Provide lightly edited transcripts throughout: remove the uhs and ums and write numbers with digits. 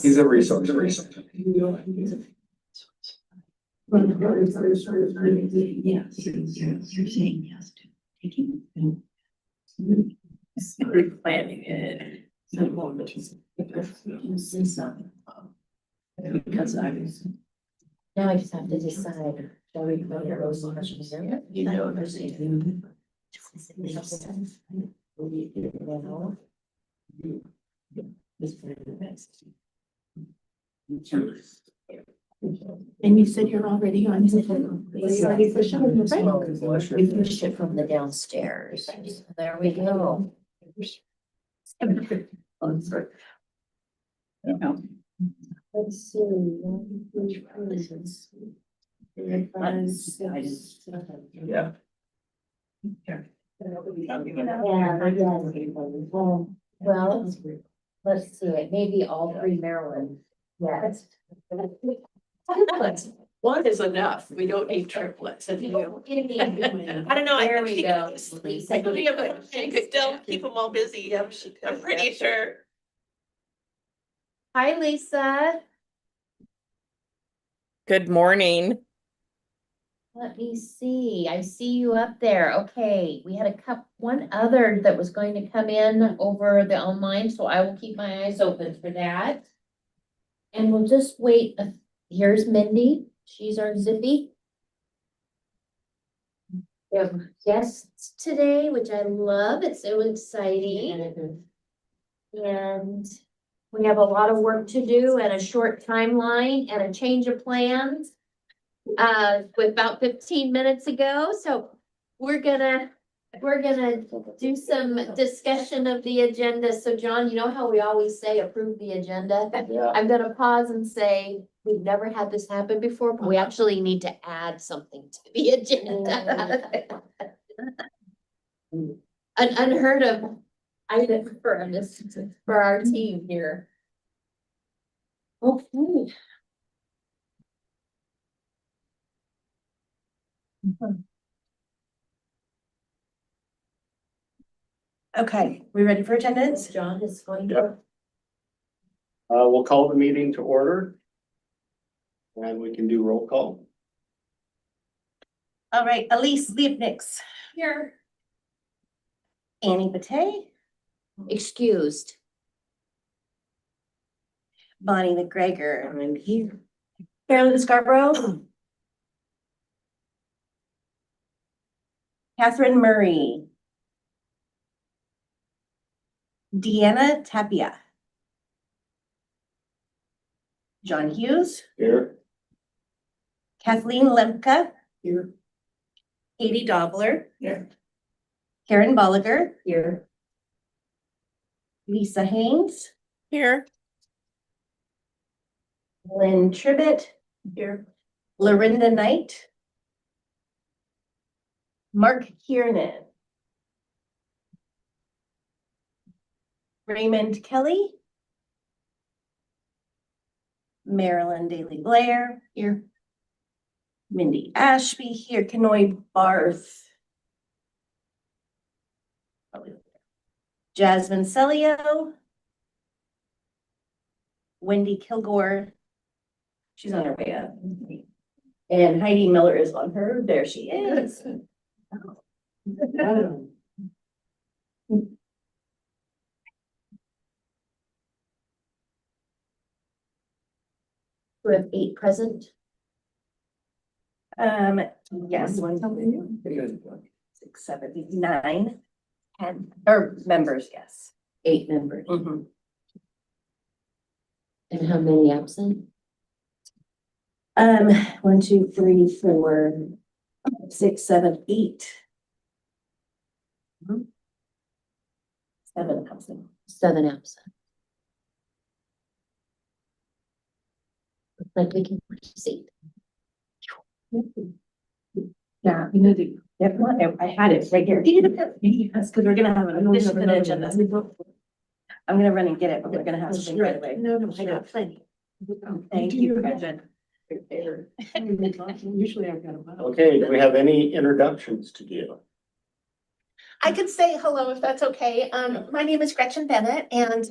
He's a resource. Yes, you're saying yes to taking. Planning it. Because I was. Now I just have to decide, shall we vote or those questions? You know, And you said you're already on. We pushed it from the downstairs. There we go. Let's see. Yeah. Well, let's see, it may be all three Maryland. Yes. One is enough. We don't need triplets. And you. I don't know. There we go. I believe she could still keep them all busy. Yep, I'm pretty sure. Hi, Lisa. Good morning. Let me see. I see you up there. Okay, we had one other that was going to come in over the online, so I will keep my eyes open for that. And we'll just wait. Here's Mindy. She's our Zippy. We have guests today, which I love. It's so exciting. And we have a lot of work to do and a short timeline and a change of plans. With about 15 minutes ago, so we're gonna do some discussion of the agenda. So John, you know how we always say approve the agenda? Yeah. I'm gonna pause and say, we've never had this happen before, but we actually need to add something to the agenda. An unheard of item for our team here. Okay. Okay, we ready for attendance? John is going Yep. to. We'll call the meeting to order. And we can do roll call. All right, Elise Liebnix, Here. Annie Batey, Excused. Bonnie McGregor, I'm here. Carolyn Scarborough. Catherine Murray. Deanna Tapia. John Hughes, Here. Kathleen Lemke, Here. Katie Dobler, Here. Karen Bolliger, Here. Lisa Haynes, Here. Lynn Tribbett, Here. Lorinda Knight, Mark Kiernan, Raymond Kelly, Marilyn Daly Blair, here, Mindy Ashby, here, Kenoy Barth, Jasmine Celio, Wendy Kilgore, she's on her way up, and Heidi Miller is on her, there she is. We have 8 present. Yes, 6, 7, 9, 10, or members, yes. 8 members. Mhm. And how many absent? 1, 2, 3, 4, 6, 7, 8. 7 absent. 7 absent. Looks like we can proceed. Yeah, you know, I had it right here. Yes, because we're gonna have an addition to the agenda. I'm gonna run and get it, but we're gonna have something right away. No, I got plenty. Thank you, Gretchen. Usually I've got a. Okay, do we have any introductions to do? I can say hello if that's okay. My name is Gretchen Bennett and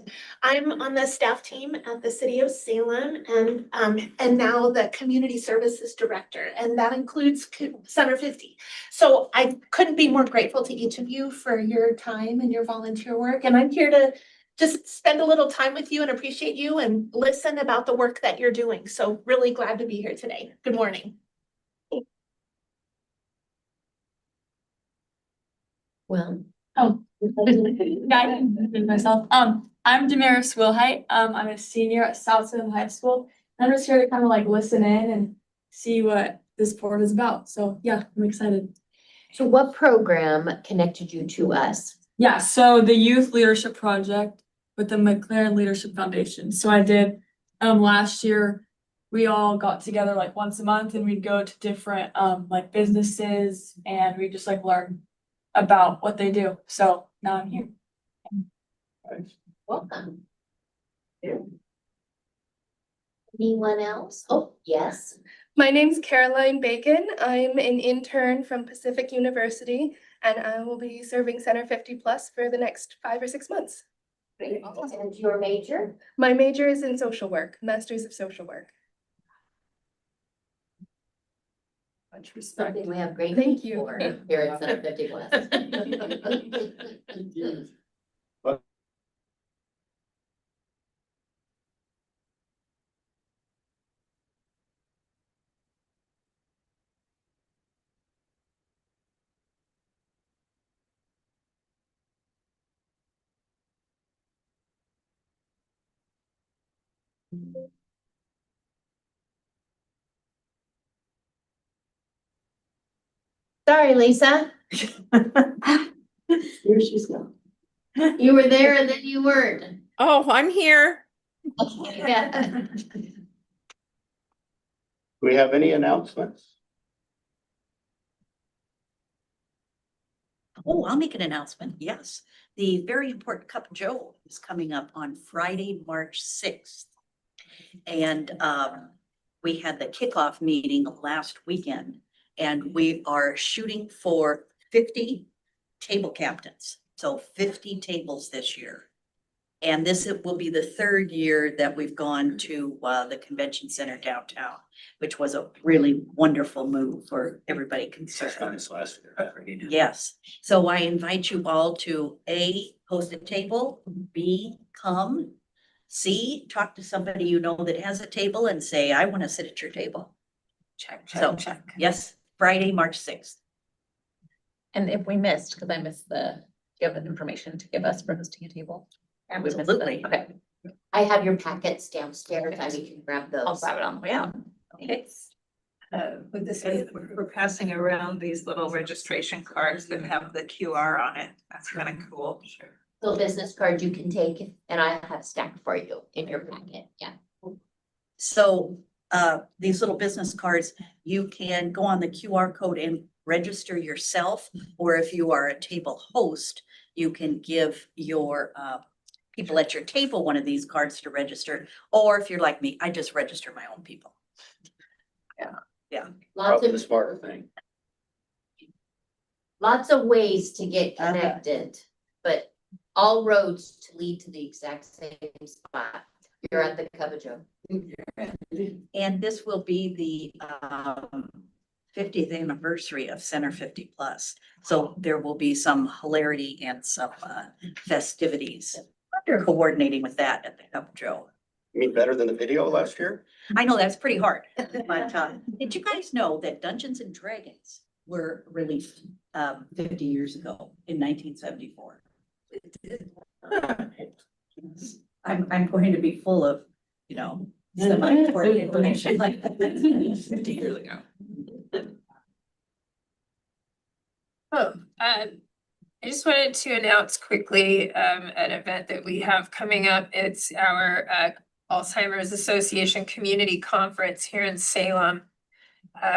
I'm on the staff team at the City of Salem and now the Community Services Director, and that includes Center 50. So I couldn't be more grateful to each of you for your time and your volunteer work, and I'm here to just spend a little time with you and appreciate you and listen about the work that you're doing. So really glad to be here today. Good morning. Well. Oh, I didn't introduce myself. I'm Damaris Wilhite. I'm a senior at South Salem High School. I'm just here to kind of like listen in and see what this board is about. So yeah, I'm excited. So what program connected you to us? Yeah, so the Youth Leadership Project with the McLaren Leadership Foundation. So I did, last year, we all got together like once a month and we'd go to different, like businesses and we just like learn about what they do. So now I'm here. Welcome. Anyone else? Oh, yes. My name's Caroline Bacon. I'm an intern from Pacific University, and I will be serving Center 50 Plus for the next 5 or 6 months. Great. And your major? My major is in social work, Masters of Social Work. Much respect. Something we have great. Thank need you. for Here at Center 50 Plus. Sorry, Lisa. Here she's going. You were there and then you weren't. Oh, I'm here. Yeah. Do we have any announcements? Oh, I'll make an announcement. Yes. The very important Cup of Joe is coming up on Friday, March 6th. And we had the kickoff meeting last weekend and we are shooting for 50 table captains. So 50 tables this year. And this will be the third year that we've gone to the convention center downtown, which was a really wonderful move for everybody concerned. Nice last year. Yes, so I invite you all to A, host a table, B, come, C, talk to somebody you know that has a table and say, I want to sit at your table. Check, So, yes, Friday, March 6th. And if we missed, because I missed do you have information to give us for hosting a table? And we missed it. Absolutely. Okay, I have your packets downstairs. I can grab those. I'll grab it on the way out. Okay. With this, we're passing around these little registration cards that have the QR on it. That's kind of cool. Little business card you can take, and I have stacked for you in your packet. Yeah. So these little business cards, you can go on the QR code and register yourself, or if you are a table host, you can give your people at your table one of these cards to register. Or if you're like me, I just register my own people. Lots Probably the of, smarter thing. lots of ways to get connected, but all roads to lead to the exact same spot. You're at the Cup of Joe. And this will be the 50th anniversary of Center 50 Plus. So there will be some hilarity and some festivities coordinating with that at the Cup of Joe. You mean better than the video last year? I know that's pretty hard, but did you guys know that Dungeons and Dragons were released 50 years ago in 1974? I'm going to be full of, semi-important information like that. 50 years ago. I just wanted to announce quickly an event that we have coming up. It's our Alzheimer's Association Community Conference here in Salem.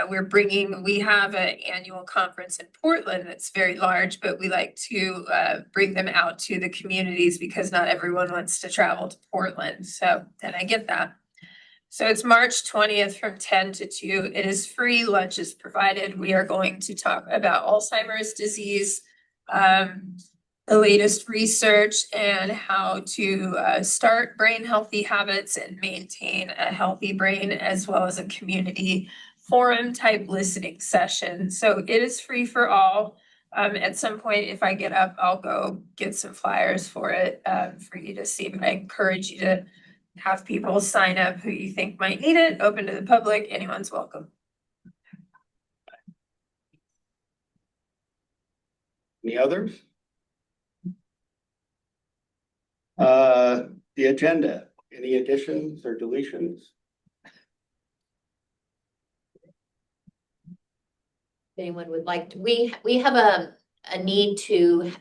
We have an annual conference in Portland that's very large, but we like to bring them out to the communities because not everyone wants to travel to Portland. So, and I get that. So it's March 20th from 10 to 2. It is free, lunch is provided. We are going to talk about Alzheimer's disease, the latest research and how to start brain healthy habits and maintain a healthy brain, as well as a community forum type listening session. So it is free for all. At some point, if I get up, I'll go get some flyers for it for you to see, but I encourage you to have people sign up who you think might need it, open to the public, anyone's welcome. Any others? The agenda, any additions or deletions? If anyone would like to, we have a need to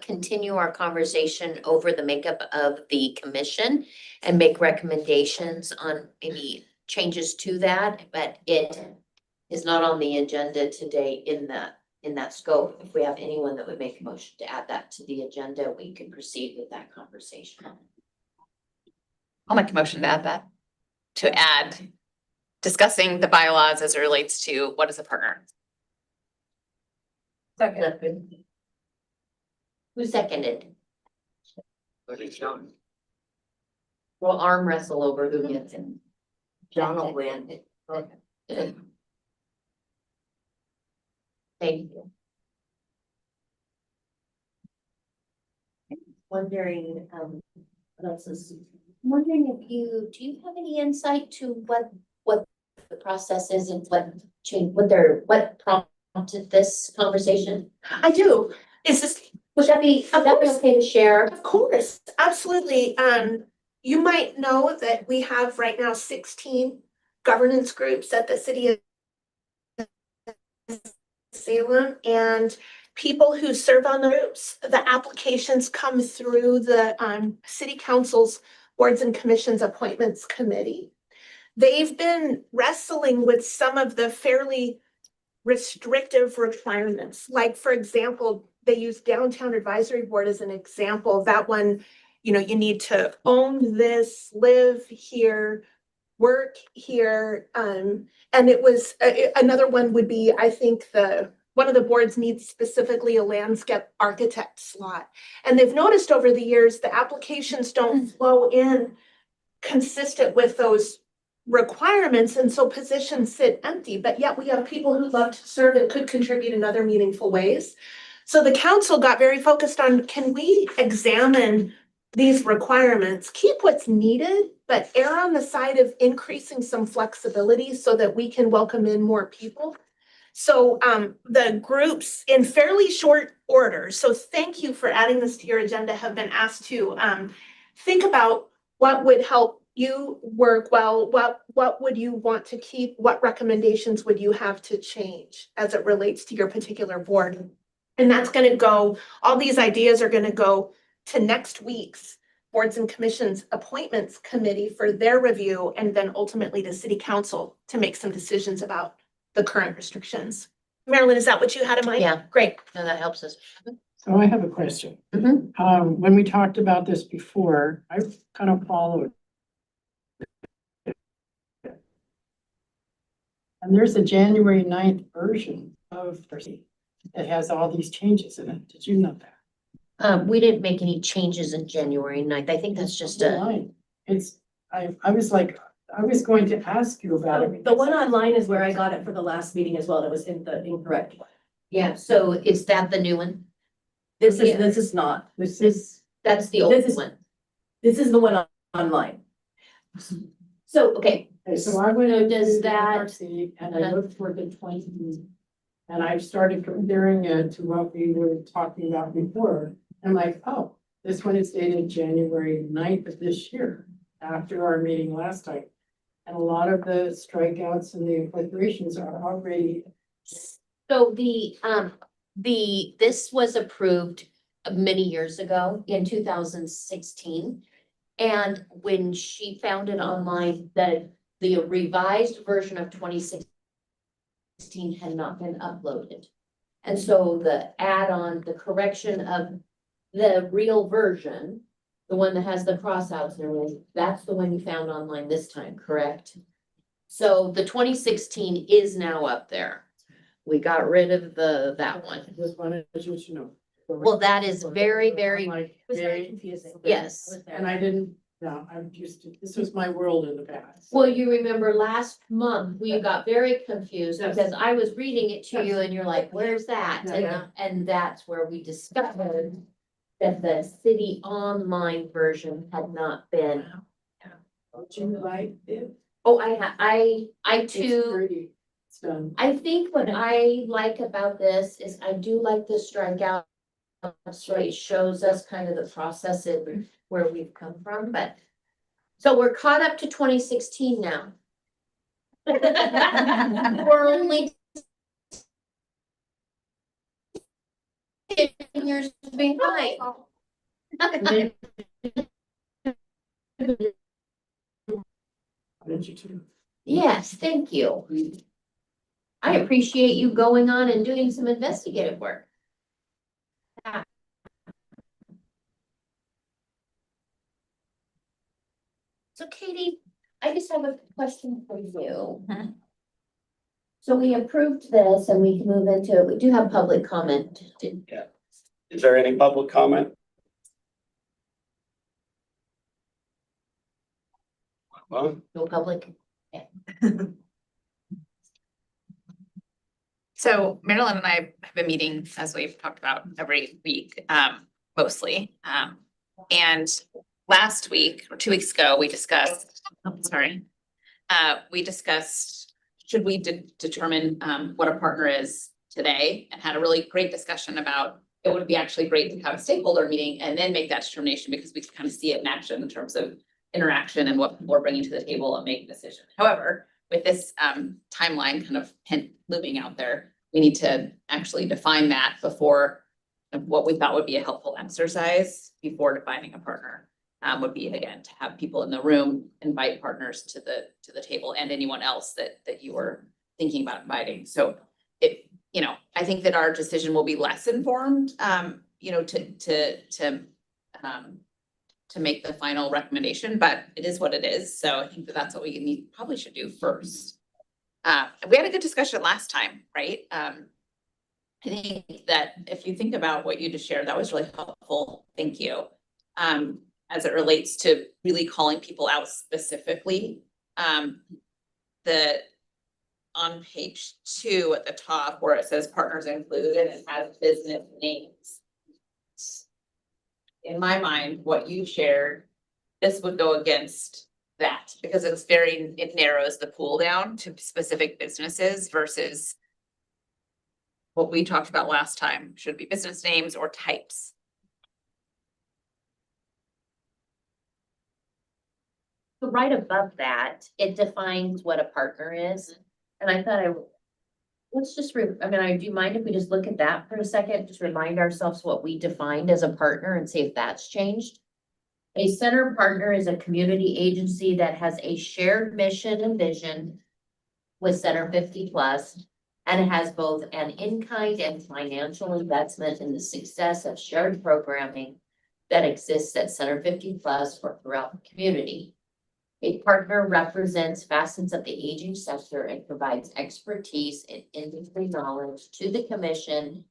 continue our conversation over the makeup of the commission and make recommendations on any changes to that, but it is not on the agenda today in that scope. If we have anyone that would make a motion to add that to the agenda, we can proceed with that conversation. I'll make a motion to add that. To add discussing the bylaws as it relates to what is a partner. Second. Who seconded? We'll arm wrestle over who gets it. John will win. Thank you. Wondering, what else is, wondering if do you have any insight to what the process is and what prompted this conversation? I do. Is this, Would that be okay to share? of course, absolutely. You might know that we have right now 16 governance groups at the city of Salem, and people who serve on the groups, the applications come through the city council's boards and commissions appointments committee. They've been wrestling with some of the fairly restrictive requirements. Like, for example, they use Downtown Advisory Board as an example. That one, you need to own this, live here, work here. And it was another one would be, I think one of the boards needs specifically a landscape architect slot. And they've noticed over the years, the applications don't flow in consistent with those requirements. And so positions sit empty, but yet we have people who love to serve and could contribute in other meaningful ways. So the council got very focused on, can we examine these requirements, keep what's needed, but err on the side of increasing some flexibility so that we can welcome in more people. So the groups in fairly short order, so thank you for adding this to your agenda, have been asked to think about what would help you work well, what would you want to keep, what recommendations would you have to change as it relates to your particular board. And that's going to go, all these ideas are going to go to next week's boards and commissions appointments committee for their review, and then ultimately to city council to make some decisions about the current restrictions. Marilyn, is that what you had in mind? Yeah. Great. No, that helps us. So I have a question. Mhm. When we talked about this before, I kind of followed. And there's a January 9th version of that has all these changes in it. Did you know that? We didn't make any changes in January 9th. I think that's just Online. I was like, I was going to ask you about it. The one online is where I got it for the last meeting as well. That was in the incorrect one. yeah. So is that the new one? This is not. That's the old This is- one. This is the one online. So, okay, Okay, so I went So into does the that- NRC and I looked for the 20, and I started comparing it to what we were talking about before. I'm like, oh, this one is dated January 9th of this year, after our meeting last time. And a lot of the strikeouts and the incorporations are already, so this was approved many years ago in 2016. And when she found it online, that the revised version of 2016 had not been uploaded. And so the add-on, the correction of the real version, the one that has the crossouts and everything, that's the one you found online this time, correct? So the 2016 is now up there. We got rid of that one. just wanted you to know. Well, that is very, very, I'm like, Was very "Yay." confusing. yes. I was there. And I didn't, no, I'm used to, this was my world in the past. Well, you remember last month, we got very confused Yes. because I was reading it to you and you're like, where's that? Yeah. And that's where we discovered that the city online version had not been. Don't you like it? Oh, I It's too, pretty. It's done. I think what I like about this is I do like the strikeout. So it shows us kind of the process and where we've come from, but. So we're caught up to 2016 now. We're only 10 years behind. Did you too? Yes, thank you. I appreciate you going on and doing some investigative work. So Katie, I just have a question for you. Mhm. So we approved this and we can move into it. We do have public comment. Is there any public comment? Well, No public. So Marilyn and I have been meeting, as we've talked about, every week, mostly. And last week or 2 weeks ago, we discussed, we discussed, should we determine what a partner is today, and had a really great discussion about it would be actually great to have a stakeholder meeting and then make that determination, because we can kind of see it in action in terms of interaction and what people are bringing to the table and make a decision. However, with this timeline kind of looming out there, we need to actually define that before what we thought would be a helpful exercise before defining a partner. Would be, again, to have people in the room, invite partners to the table, and anyone else that you were thinking about inviting. So it, I think that our decision will be less informed, to make the final recommendation, but it is what it is. So I think that that's what we probably should do first. We had a good discussion last time, right? I think that if you think about what you just shared, that was really helpful. Thank you. As it relates to really calling people out specifically, on page 2 at the top where it says partners included and it has business names. In my mind, what you shared, this would go against that, because it narrows the pool down to specific businesses versus what we talked about last time, should be business names or types. So right above that, it defines what a partner is. And I thought let's just, do you mind if we just look at that for a second? Just remind ourselves what we defined as a partner and see if that's changed. A center partner is a community agency that has a shared mission and vision with Center 50 Plus, and it has both an in-kind and financial investment in the success of shared programming that exists at Center 50 Plus or throughout the community. A partner represents facets of the aging sector and provides expertise and industry knowledge to the commission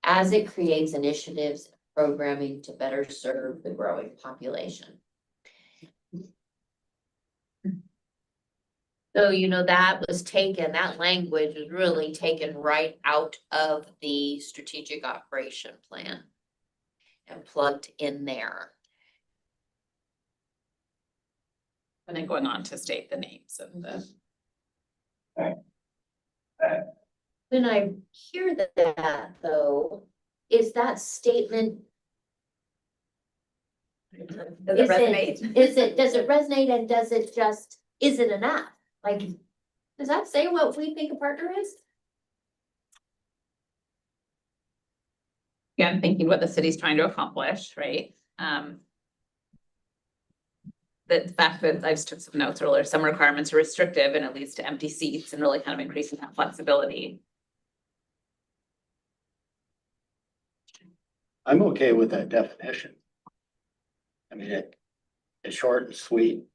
as it creates initiatives and programming to better serve the growing population. So, that language was really taken right out of the strategic operation plan and plugged in there. And then going on to state the names of the. When I hear that though, is that statement, Does it resonate? does it resonate and is it enough? Like, does that say what we think a partner is? Again, thinking what the city's trying to accomplish, right? The fact that I just took some notes earlier, some requirements are restrictive and it leads to empty seats and really kind of increasing that flexibility. I'm okay with that definition. I mean, it's short and sweet,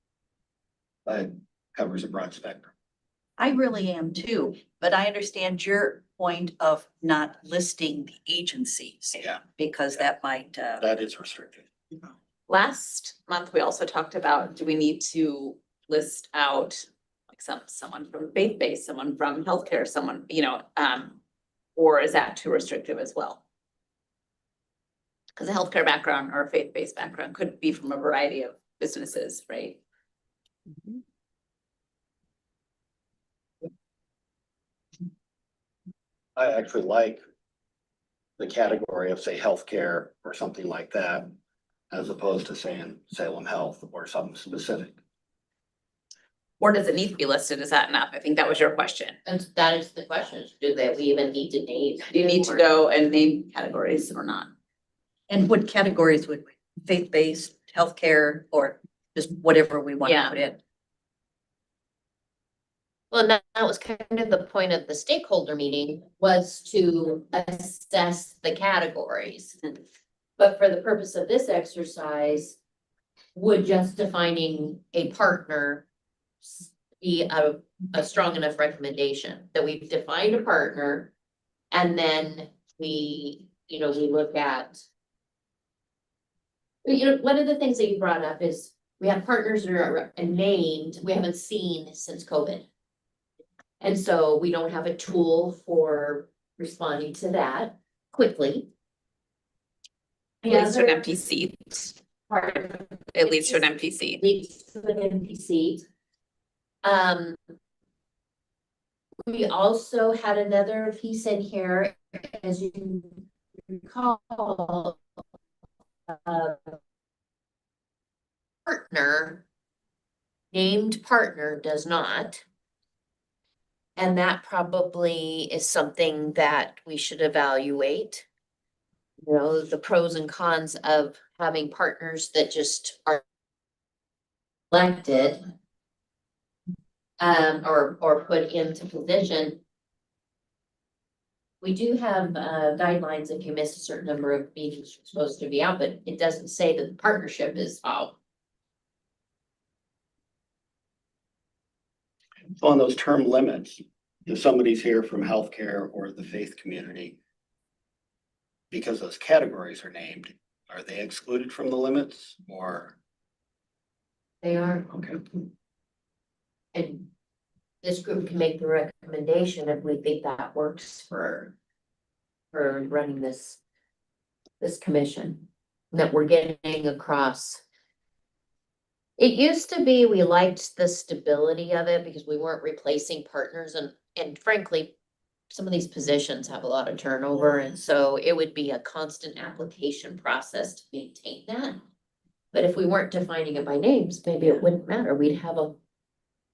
but covers a broad spectrum. I really am too, but I understand your point of not listing the agencies. Yeah. Because that might, That is restricted. Last month, we also talked about, do we need to list out like someone from faith-based, someone from healthcare, someone, or is that too restrictive as well? Because a healthcare background or a faith-based background could be from a variety of businesses, right? I actually like the category of, say, healthcare or something like that, as opposed to saying Salem Health or something specific. Or does it need to be listed? Is that enough? I think that was your question. And that is the question, we even need to name? Do you need to go and name categories or not? and what categories would, faith-based, healthcare, or just whatever we want to Yeah. put in? Well, and that was kind of the point of the stakeholder meeting, was to assess the categories. But for the purpose of this exercise, would just defining a partner be a strong enough recommendation that we've defined a partner? And then we look at. One of the things that you brought up is we have partners that are named, we haven't seen since COVID. And so we don't have a tool for responding to that quickly. It leads to an empty seat. It leads to an empty seat. Leads to an empty seat. We also had another piece in here, as you recall. Partner, named partner does not. And that probably is something that we should evaluate. The pros and cons of having partners that just are elected. Or put into position. We do have guidelines if you miss a certain number of meetings, you're supposed to be out, but it doesn't say that the partnership is out. So on those term limits, if somebody's here from healthcare or the faith community, because those categories are named, are they excluded from the limits or? They are. Okay. And this group can make the recommendation if we think that works for running this commission, that we're getting across. It used to be, we liked the stability of it because we weren't replacing partners, and frankly, some of these positions have a lot of turnover, and so it would be a constant application process to maintain that. But if we weren't defining it by names, maybe it wouldn't matter.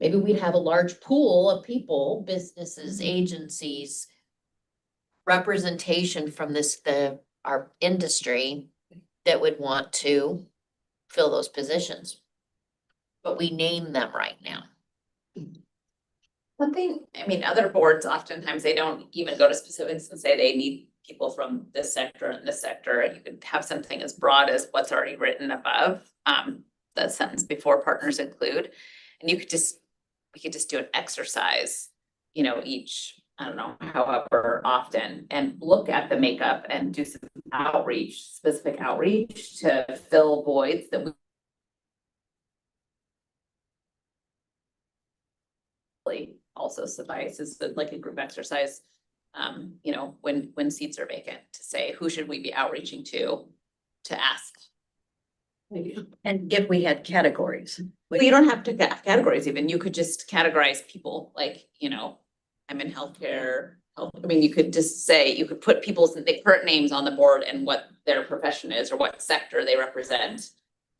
Maybe we'd have a large pool of people, businesses, agencies, representation from our industry that would want to fill those positions. But we name them right now. Other boards, oftentimes they don't even go to specifics and say they need people from this sector and this sector. And you could have something as broad as what's already written above, the sentence before partners include. And we could just do an exercise, each, I don't know, however often, and look at the makeup and do some specific outreach to fill voids that we also suffices, like a group exercise, when seats are vacant, to say, who should we be outreaching to ask? And if we had categories. Well, you don't have to have categories even, you could just categorize people, like, I'm in healthcare. You could just say, you could put people's current names on the board and what their profession is or what sector they represent.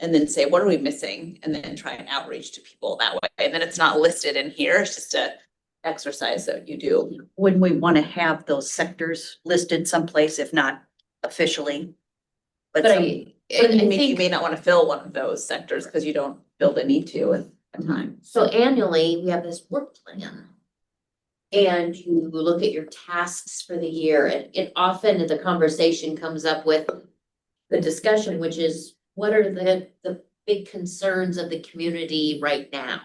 And then say, what are we missing? And then try and outreach to people that way. And then it's not listed in here, it's just a exercise that you do. When we want to have those sectors listed someplace, if not officially. But I You think, may not want to fill one of those sectors because you don't feel the need to at the time. so annually, we have this work plan. And you look at your tasks for the year, and it often the conversation comes up with the discussion, which is, what are the big concerns of the community right now?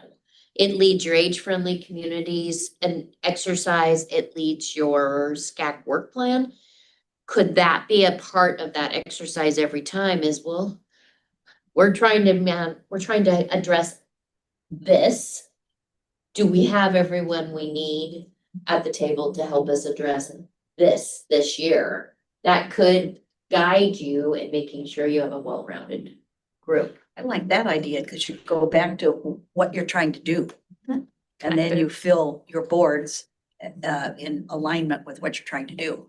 It leads your age-friendly communities and exercise, it leads your SCAC work plan. Could that be a part of that exercise every time as well? We're trying to address this. Do we have everyone we need at the table to help us address this year? That could guide you in making sure you have a well-rounded group. I like that idea because you go back to what you're trying to do. And then you fill your boards in alignment with what you're trying to do.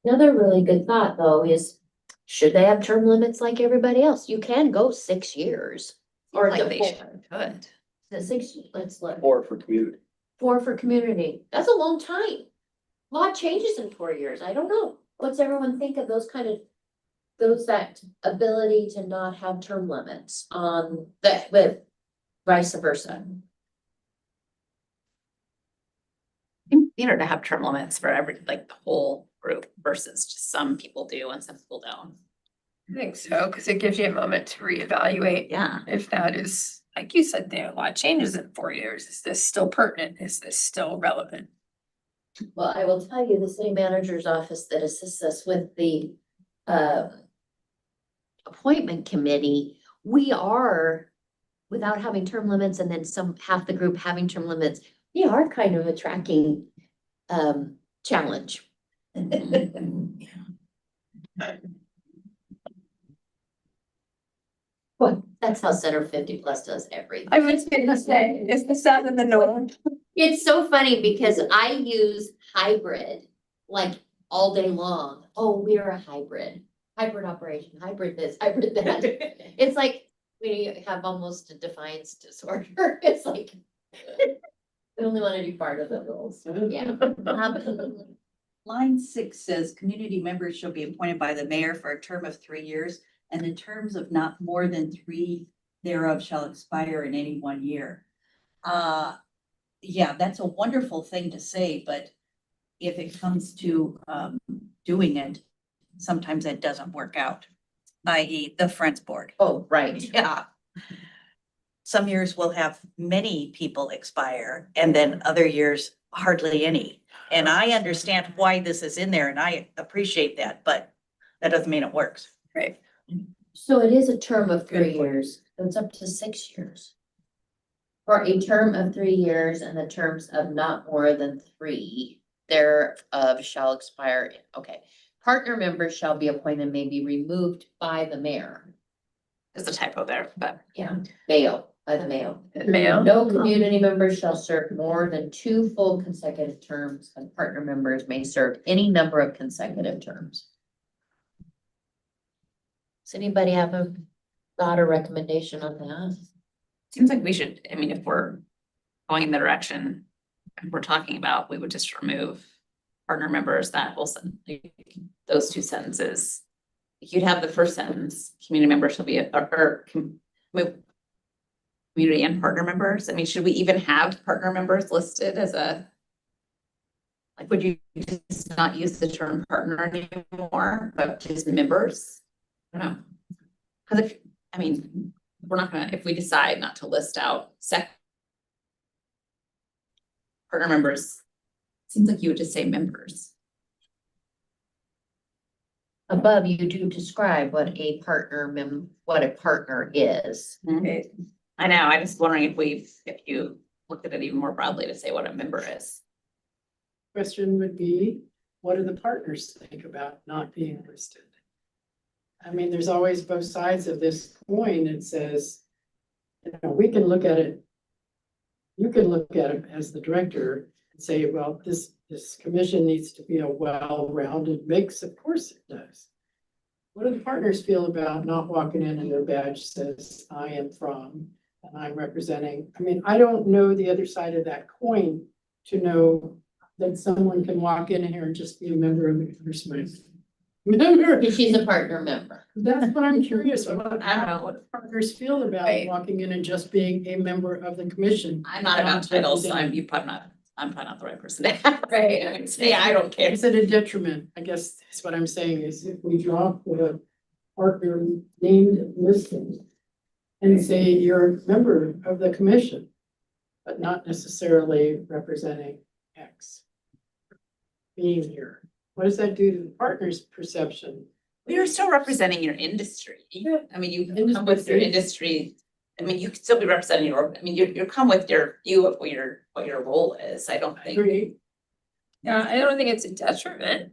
Another really good thought though is, should they have term limits like everybody else? You can go 6 years. Or Like the they should. The 6, let's look, Or for community. 4 for community. That's a long time. Law changes in 4 years. I don't know. What's everyone think of that ability to not have term limits on that, but vice versa? Better to have term limits for like the whole group versus just some people do and some people don't. I think so, because it gives you a moment to reevaluate. Yeah. If that is, like you said, there are a lot of changes in 4 years. Is this still pertinent? Is this still relevant? Well, I will tell you, the city manager's office that assists us with the appointment committee, we are, without having term limits and then half the group having term limits, we are kind of a tracking challenge. Well, that's how Center 50 Plus does everything. I was gonna say, is this out in the norm? It's so funny because I use hybrid like all day long. Oh, we're a hybrid operation, hybrid this, hybrid that. It's like we have almost a defiance disorder. It's like we only want to do part of the rules. Yeah. Line 6 says community members shall be appointed by the mayor for a term of 3 years, and the terms of not more than 3 thereof shall expire in any 1 year. Yeah, that's a wonderful thing to say, but if it comes to doing it, sometimes that doesn't work out, i.e. the Friends Board. Oh, right. Yeah. Some years we'll have many people expire and then other years hardly any. And I understand why this is in there and I appreciate that, but that doesn't mean it works. Right. So it is a term of 3 years. It's up to 6 years. For a term of 3 years and the terms of not more than 3 thereof shall expire. Okay. Partner members shall be appointed, may be removed by the mayor. There's a typo there, but Yeah, mayo, by the mayo. Mayo. No community members shall serve more than 2 full consecutive terms, and partner members may serve any number of consecutive terms. Does anybody have a thought or recommendation on that? seems like we should, I mean, if we're going in the direction we're talking about, we would just remove partner members, that whole sentence, those 2 sentences. You'd have the first sentence, community members shall be, community and partner members. I mean, should we even have partner members listed as a, like, would you just not use the term partner anymore, but just members? I don't know. Cause if, I mean, we're not gonna, if we decide not to list out partner members, seems like you would just say members. Above, you do describe what a partner is. I know, I just wondering if you looked at it even more broadly to say what a member is. Question would be, what do the partners think about not being listed? I mean, there's always both sides of this coin. It says, you know, we can look at it. You can look at it as the director and say, well, this commission needs to be a well-rounded mix. Of course it does. What do the partners feel about not walking in and their badge says, I am from, and I'm representing? I mean, I don't know the other side of that coin to know that someone can walk in here and just be a member of the commission. Member. She's a partner member. That's what I'm curious about. I don't know what partners feel about Right. walking in and just being a member of the commission. I'm not about titles, so I'm probably not the right person to ask. Right, I mean, yeah, I don't care. Is it a detriment? I guess that's what I'm saying is if we drop the partner named listing and say you're a member of the commission, but not necessarily representing X. Being here, what does that do to the partner's perception? You're still representing your industry. I mean, you can come with your industry. I mean, you could still be representing your, I mean, you come with your view of what your role is. I don't think. Agree. Yeah, I don't think it's a detriment,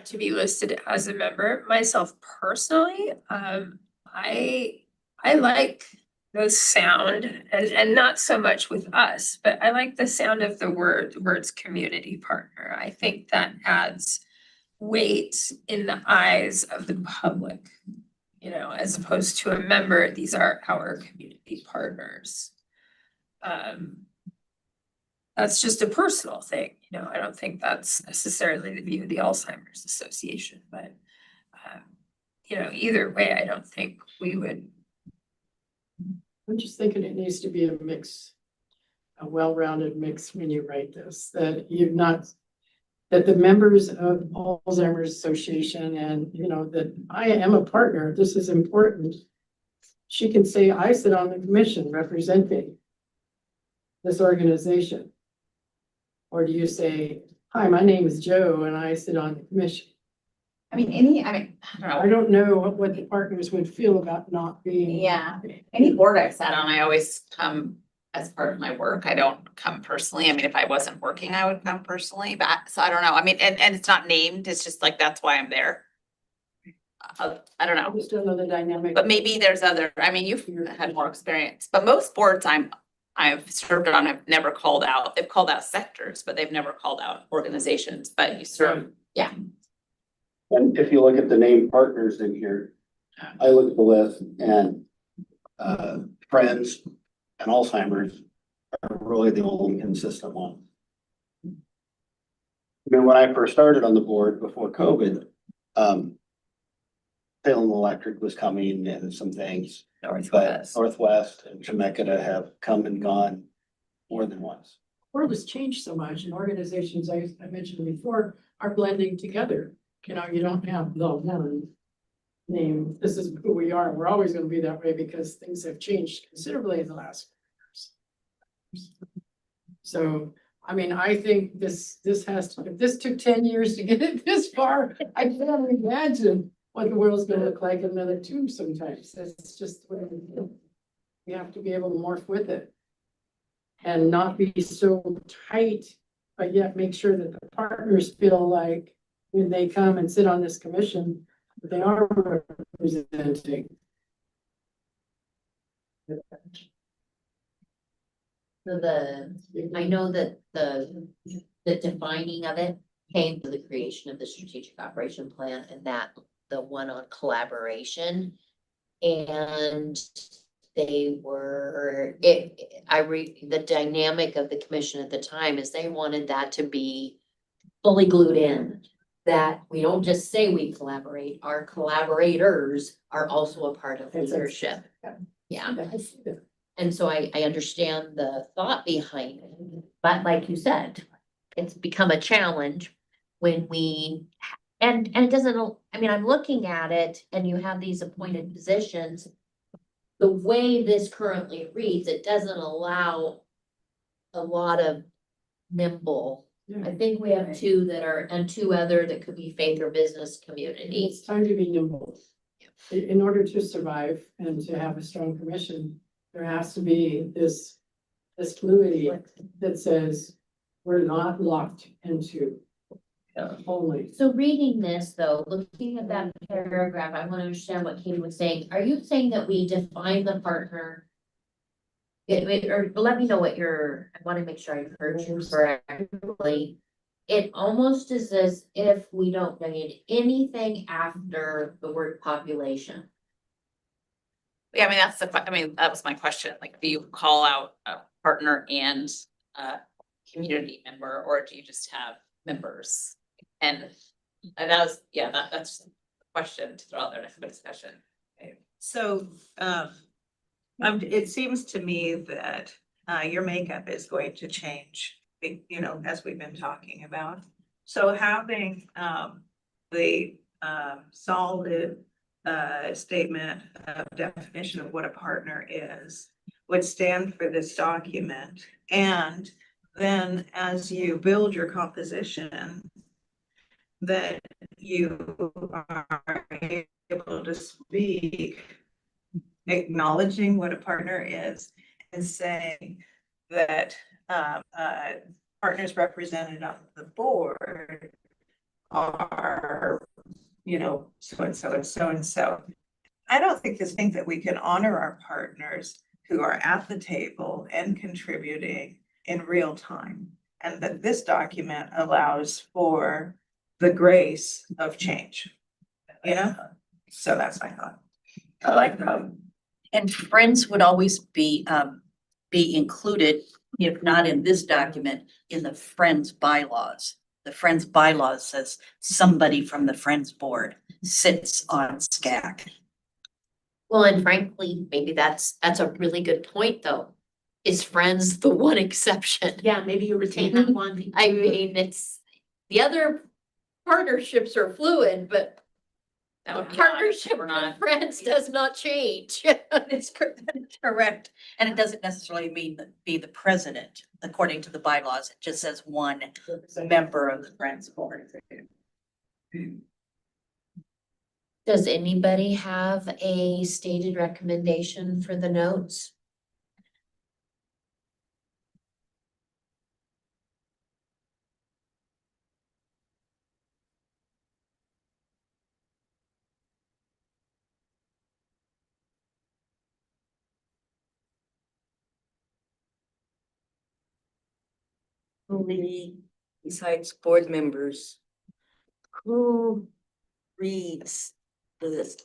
to be listed as a member. Myself personally, I like the sound and not so much with us, but I like the sound of the words community partner. I think that adds weight in the eyes of the public, as opposed to a member. These are our community partners. That's just a personal thing, I don't think that's necessarily the view of the Alzheimer's Association, but either way, I don't think we would. I'm just thinking it needs to be a mix, a well-rounded mix when you write this, that the members of Alzheimer's Association and, that I am a partner, this is important. She can say, I sit on the commission representing this organization. Or do you say, hi, my name is Joe and I sit on the commission? I mean, I don't know. I don't know what the partners would feel about not being. Yeah, any board I've sat on, I always come as part of my work. I don't come personally. I mean, if I wasn't working, I would come personally, but so I don't know. I mean, and it's not named, it's just like, that's why I'm there. I don't I know, just don't know the dynamic. but maybe there's other, I mean, you've had more experience, but most boards I've served on, have never called out, they've called out sectors, but they've never called out organizations, but you serve, yeah. And if you look at the named partners in here, I look at the list and Friends and Alzheimer's are really the only consistent ones. I mean, when I first started on the board before COVID, Salem Electric was coming and some things. But Northwest and Chemeketa have come and gone more than once. The world has changed so much and organizations I mentioned before are blending together. You don't have the one name. This is who we are. We're always going to be that way because things have changed considerably in the last 4 years. So, I mean, I think this has to, if this took 10 years to get it this far, I can't imagine what the world's going to look like in another 2 sometimes. That's just what we have to be able to morph with it and not be so tight, but yet make sure that the partners feel like when they come and sit on this commission, that they are representing. So I know that the defining of it came to the creation of the strategic operation plan and that the one on collaboration. And they were, the dynamic of the commission at the time is they wanted that to be fully glued in. That we don't just say we collaborate, our collaborators are also a part of leadership. Yeah. And so I understand the thought behind it, but like you said, it's become a challenge when we, and it doesn't, I mean, I'm looking at it and you have these appointed positions. The way this currently reads, it doesn't allow a lot of nimble. I think we have 2 that are, and 2 other that could be faith or business communities. It's time to be nimble. In order to survive and to have a strong commission, there has to be this fluidity that says we're not locked into only. So reading this though, looking at that paragraph, I want to understand what Katie was saying. Are you saying that we define the partner? Or let me know what I want to make sure I heard you correctly. It almost is as if we don't need anything after the word population. Yeah, I mean, that was my question, like, do you call out a partner and a community member, or do you just have members? And that was, that's the question to throw out there to have a discussion. So, it seems to me that your makeup is going to change, as we've been talking about. So having the solid statement of definition of what a partner is would stand for this document. And then as you build your composition, that you are able to speak, acknowledging what a partner is and saying that partners represented on the board are, you know, so and so and so and so. I don't think that we can honor our partners who are at the table and contributing in real time. And that this document allows for the grace of change, you know? So that's my thought. I like that. And friends would always be included, if not in this document, in the Friends bylaws. The Friends bylaws says somebody from the Friends board sits on SCAC. Well, and frankly, maybe that's a really good point, though. Is Friends the one exception? Yeah, maybe you retain that one. I mean, it's, the other partnerships are fluid, but a partnership with Friends does not change. It's correct. And it doesn't necessarily mean that be the president, according to the bylaws. It just says one member of the Friends board. Does anybody have a stated recommendation for the notes? Only besides board members, who reads those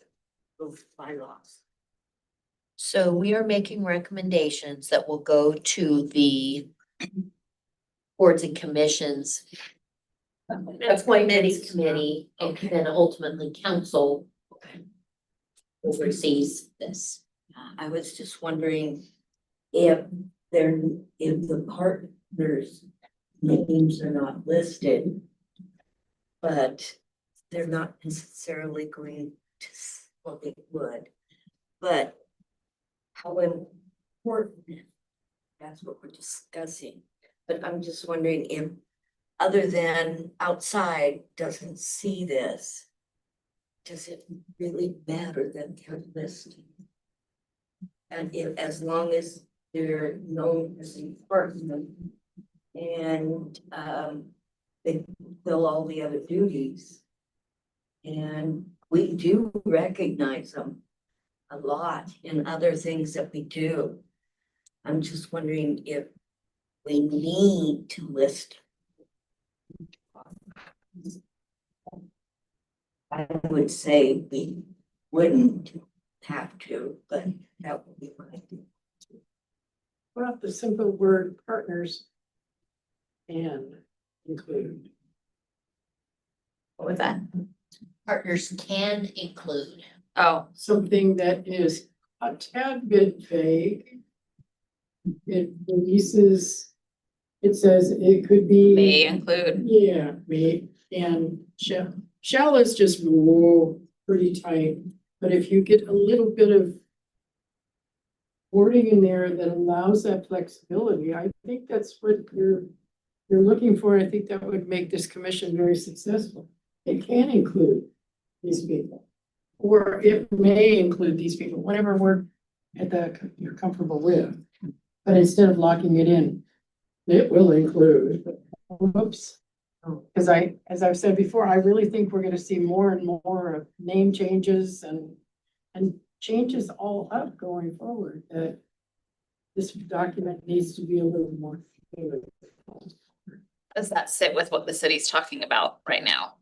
bylaws? So we are making recommendations that will go to the boards and commissions. Appointments committee, and then ultimately council oversees this. I was just wondering if the partners' names are not listed, but they're not necessarily going to, well, they would, but how important, that's what we're discussing. But I'm just wondering if, other than outside doesn't see this, does it really matter that they're listed? And if, as long as they're known as a partner and they fill all the other duties. And we do recognize them a lot in other things that we do. I'm just wondering if we need to list. I would say we wouldn't have to, but that would be my. What about the simple word partners and include? What was that? Partners can include. Oh, Something that is a tad bit vague. It releases, it says it could be. may include. Yeah, may, and shall is just whoa, pretty tight, but if you get a little bit of wording in there that allows that flexibility, I think that's what you're looking for. I think that would make this commission very successful. It can include these people, or it may include these people, whatever word you're comfortable with. But instead of locking it in, it will include, whoops. Because as I've said before, I really think we're gonna see more and more of name changes and changes all up going forward, that this document needs to be a little more fluid. Does that sit with what the city's talking about right now?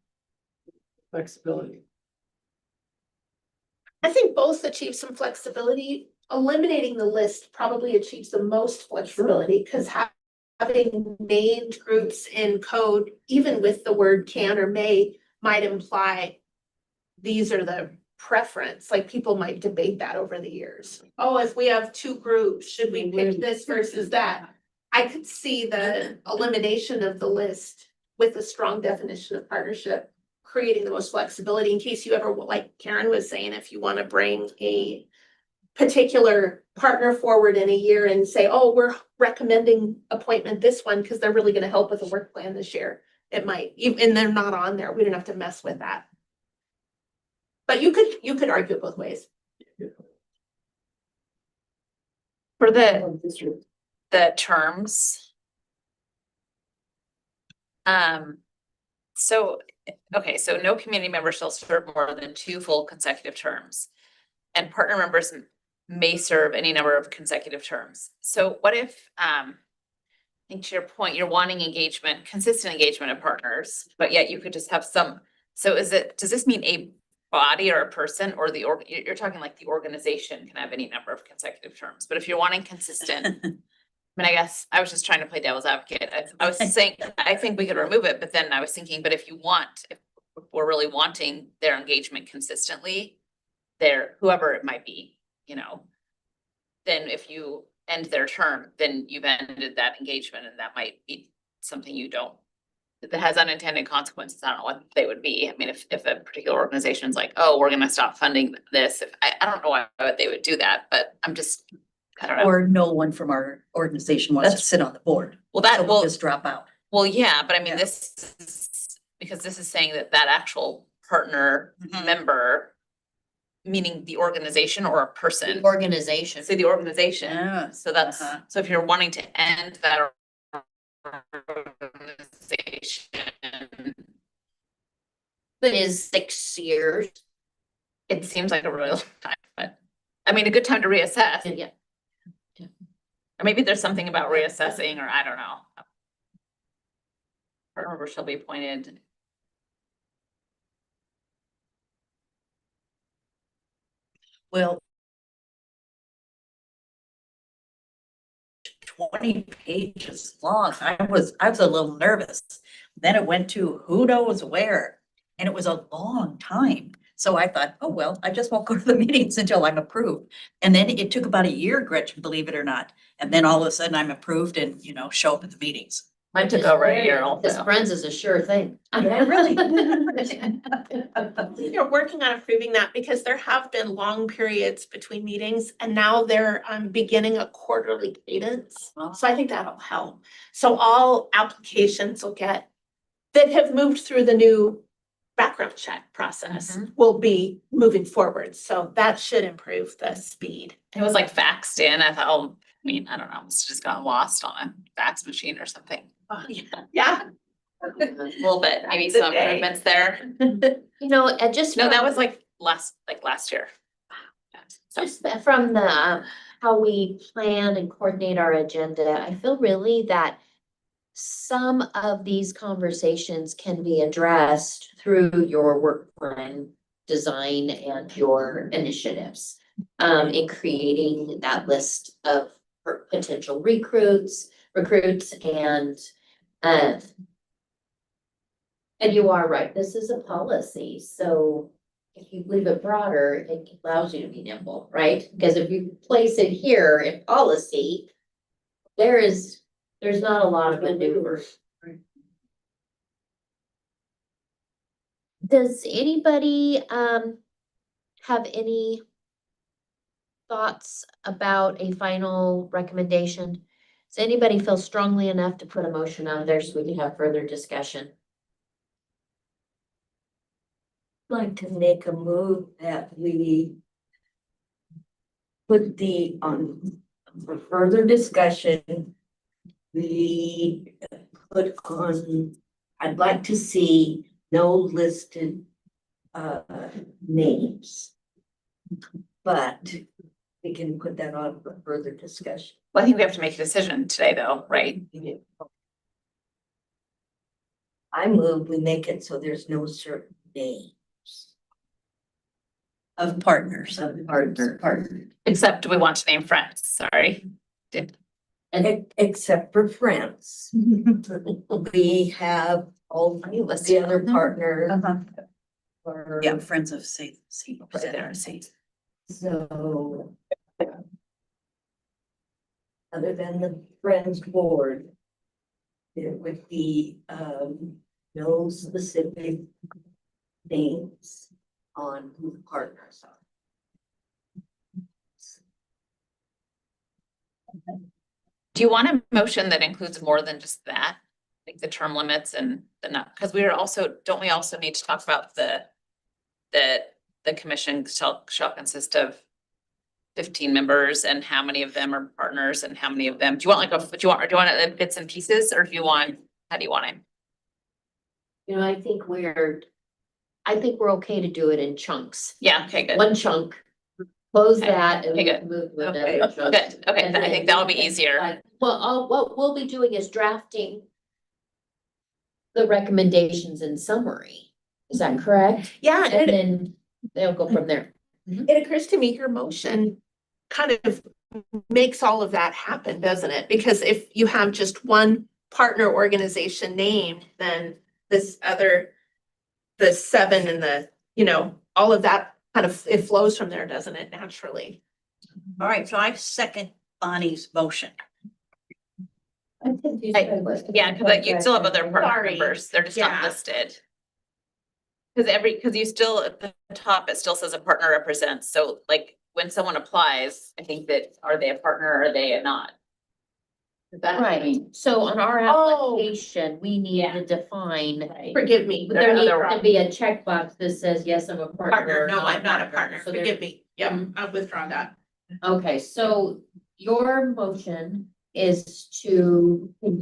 Flexibility. I think both achieve some flexibility. Eliminating the list probably achieves the most flexibility, because having named groups in code, even with the word can or may, might imply these are the preference, like people might debate that over the years. Oh, if we have two groups, should we pick this versus that? I could see the elimination of the list with a strong definition of partnership creating the most flexibility in case you ever, like Karen was saying, if you want to bring a particular partner forward in a year and say, oh, we're recommending appointment this one because they're really going to help with the work plan this year. It might, and they're not on there. We don't have to mess with that. But you could argue it both ways. For the terms. So, okay, so no community member shall serve more than 2 full consecutive terms. And partner members may serve any number of consecutive terms. So what if, I think to your point, you're wanting engagement, consistent engagement of partners, but yet you could just have some, so does this mean a body or a person, or you're talking like the organization can have any number of consecutive terms, but if you're wanting consistent, I mean, I guess I was just trying to play devil's advocate. I was saying, I think we could remove it, but then I was thinking, but if we're really wanting their engagement consistently, whoever it might be, then if you end their term, then you've ended that engagement, and that might be something that has unintended consequences. I don't know what they would be. I mean, if a particular organization's like, oh, we're gonna stop funding this, I don't know why they would do that, but I don't know. Or no one from our organization wants to sit on the board. Well, So we'll just drop out. well, yeah, but I mean, Yeah. this is, because this is saying that actual partner Mhm. member, meaning the organization or a person. Organization. Say the organization. Yeah. So that's, Uh-huh. so if you're wanting to end that organization, But is 6 years? it seems like a really long time, but I mean, a good time to reassess. Yeah. Or maybe there's something about reassessing, or I don't know. Partner member shall be appointed. Well, 20 pages long. I was a little nervous. Then it went to who knows where, and it was a long time. So I thought, oh, well, I just won't go to the meetings until I'm approved. And then it took about a year, Gretchen, believe it or not. And then all of a sudden I'm approved and, show up at the meetings. Mine took over a year This also. Friends is a sure thing. Yeah, really. You're working on improving that because there have been long periods between meetings and now they're beginning a quarterly cadence. So I think that'll help. So all applications that have moved through the new background check process will be moving forward. So that should improve the speed. It was like faxed in. I thought, oh, I mean, I don't know, it's just got lost on a fax machine or something. Yeah. A little bit, maybe some improvements there. Just. No, that was like last year. So, Just from the, how we plan and coordinate our agenda, I feel really that some of these conversations can be addressed through your work plan design and your initiatives. In creating that list of potential recruits and you are right, this is a policy, so if you leave it broader, it allows you to be nimble, right? Because if you place it here in policy, there's not a lot of maneuver. Does anybody have any thoughts about a final recommendation? Does anybody feel strongly enough to put a motion out there so we can have further discussion? Like to make a move that we put for further discussion, we put on, I'd like to see no listed names. But we can put that on for further discussion. well, I think we have to make a decision today though, right? I move we make it so there's no certain name. Of partners. Partner. Except we want to name friends, sorry. Except for friends. We have all the other partners. or- Yeah, friends of C. Right there, see. So. Other than the Friends Board. There would be no specific names on who the partners are. Do you want a motion that includes more than just that? Like the term limits and the not, because we are also, don't we also need to talk about the commission shall consist of 15 members and how many of them are partners and how many of them, do you want like do you want it in bits and pieces or do you want, how do you want it? You know, I think we're okay to do it in chunks. Yeah, okay, good. One chunk, close Okay. that and Okay, we good. can move to Okay. another chunk. Good, okay, And I then think that'll be we can, easier. Well, what we'll be doing is drafting the recommendations in summary. Is that correct? Yeah, And and then they'll go from there. it occurs to me your motion kind of makes all of that happen, doesn't it? Because if you have just one partner organization named, then the 7 and the, all of that kind of, it flows from there, doesn't it, naturally? All right, so I second Bonnie's motion. Yeah, because like you still have other partner Sorry. members, they're just not Yeah. listed. Because you still, at the top, it still says a partner represents, so like when someone applies, I think that, are they a partner or are they not? Is that, I mean, Right, so on our Oh. application, we need Yeah. to define. Forgive me. But there needs other- to be a checkbox that says, yes, I'm a partner. Partner, or no, I'm not a partner, So there- forgive me. Yep, I'll withdraw that. Okay, so your motion is to, can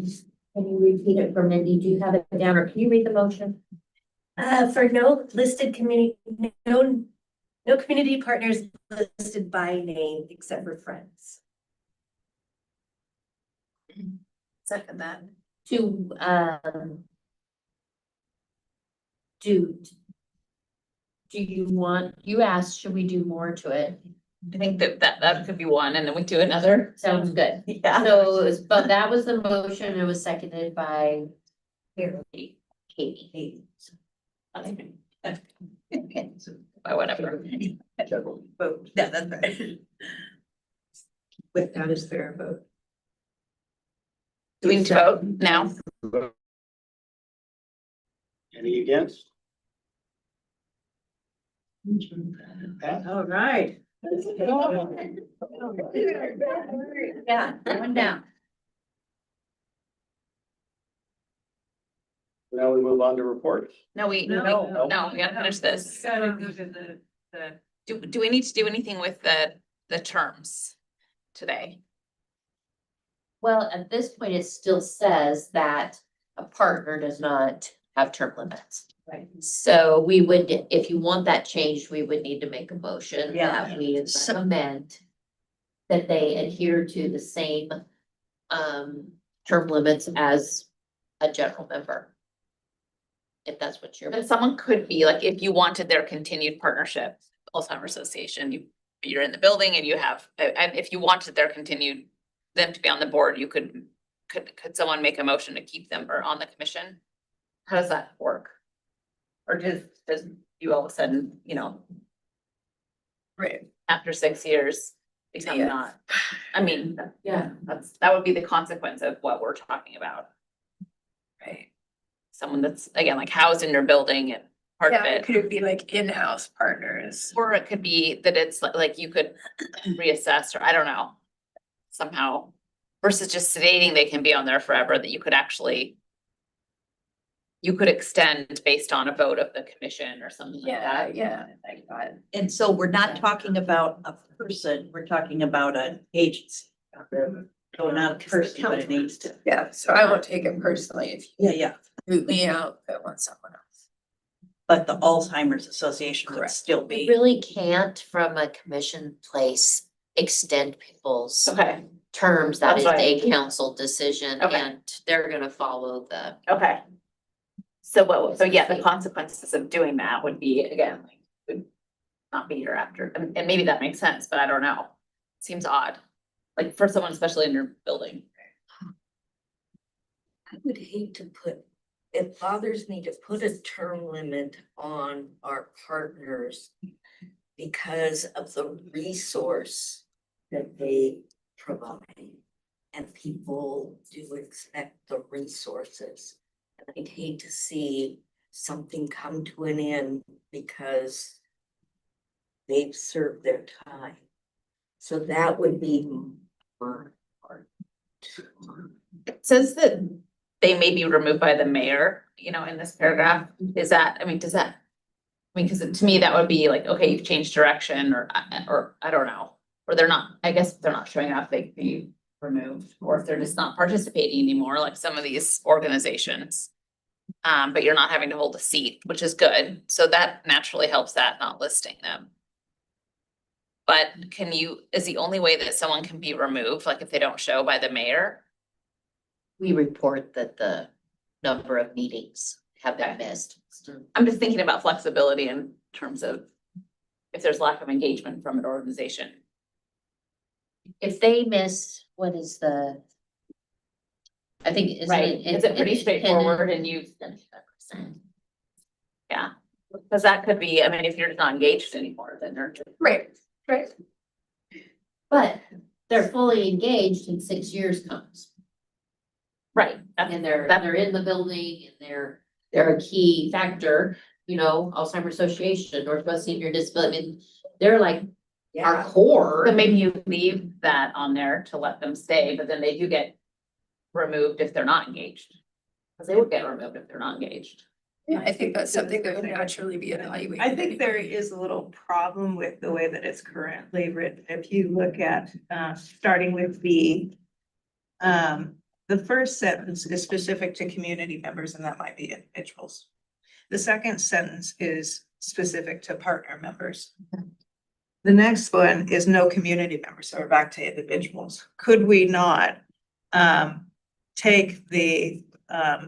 you repeat it for Mindy? Do you have it down or can you read the motion? For no listed community, no community partners listed by name except for friends. Second that. To, do you want, you asked, should we do more to it? I think that could be one, and then we do another. Sounds good. Yeah. So, but that was the motion, it was seconded by Katie. By whatever. Vote. Yeah, that's right. With that is fair vote. Do we need to vote now? Any against? Pat? All right. Yeah, one down. Now we move on to reports. No, we gotta finish this. Gotta go to the. Do we need to do anything with the terms today? Well, at this point, it still says that a partner does not have term limits. Right. So we would, if you want that changed, we would need to make a motion Yeah. that we recommend that they adhere to the same term limits as a general member. If that's what you're. But someone could be like, if you wanted their continued partnership, Alzheimer's Association, you're in the building and you have, and if you wanted their continued, them to be on the board, you could someone make a motion to keep them or on the commission? How does that work? Or does you all of a sudden, Right. after 6 years, become Yeah. not? I mean, Yeah. that would be the consequence of what we're talking about. Right. Someone that's, again, like housed in your building and part of Yeah, it. could it be like in-house partners? Or it could be that it's like you could reassess, or I don't know. Somehow, versus just stating they can be on there forever, that you could actually. You could extend based on a vote of the commission or something like that. Yeah. And so we're not talking about a person, we're talking about an agency. So not a person, but it needs to. Yeah, so I won't take it personally if you Yeah. root me out, I want someone else. But the Alzheimer's Association would still We be. really can't, from a commission place, extend people's Okay, terms. That That's is fine. a council decision Okay. and they're gonna follow the. okay. So yeah, the consequences of doing that would be, again, like, would not be here after, and maybe that makes sense, but I don't know. Seems odd, like for someone, especially in your building. I would hate to it bothers me to put a term limit on our partners because of the resource that they provide. And people do expect the resources. And I'd hate to see something come to an end because they've served their time. So that would be my part. It says that they may be removed by the mayor, you know, in this paragraph. Is that, I mean, does that? I mean, cause to me, that would be like, okay, you've changed direction or I don't know. Or they're not, I guess if they're not showing up, they could be removed, or if they're just not participating anymore, like some of these organizations. But you're not having to hold a seat, which is good. So that naturally helps that, not listing them. But is the only way that someone can be removed, like if they don't show by the mayor? We report that the number of meetings have been missed. I'm just thinking about flexibility in terms of if there's lack of engagement from an organization. If they miss, what is the? I think, isn't Right, it? is it pretty straightforward and you, 75%. yeah, because that could be, I mean, if you're not engaged anymore, then they're. Right. But they're fully engaged in 6 years comes. Right. And they're in the building and they're a key factor, you know, Alzheimer's Association, Northwest Senior Disability, I mean, they're like our core. So maybe you leave that on there to let them stay, but then they do get removed if they're not engaged. Because they would get removed if they're not engaged. Yeah, I think that's something that would naturally be evaluated. I think there is a little problem with the way that it's currently written. If you look at, starting with B, the first sentence is specific to community members, and that might be individuals. The second sentence is specific to partner members. The next one is no community members, so we're back to individuals. Could we not take the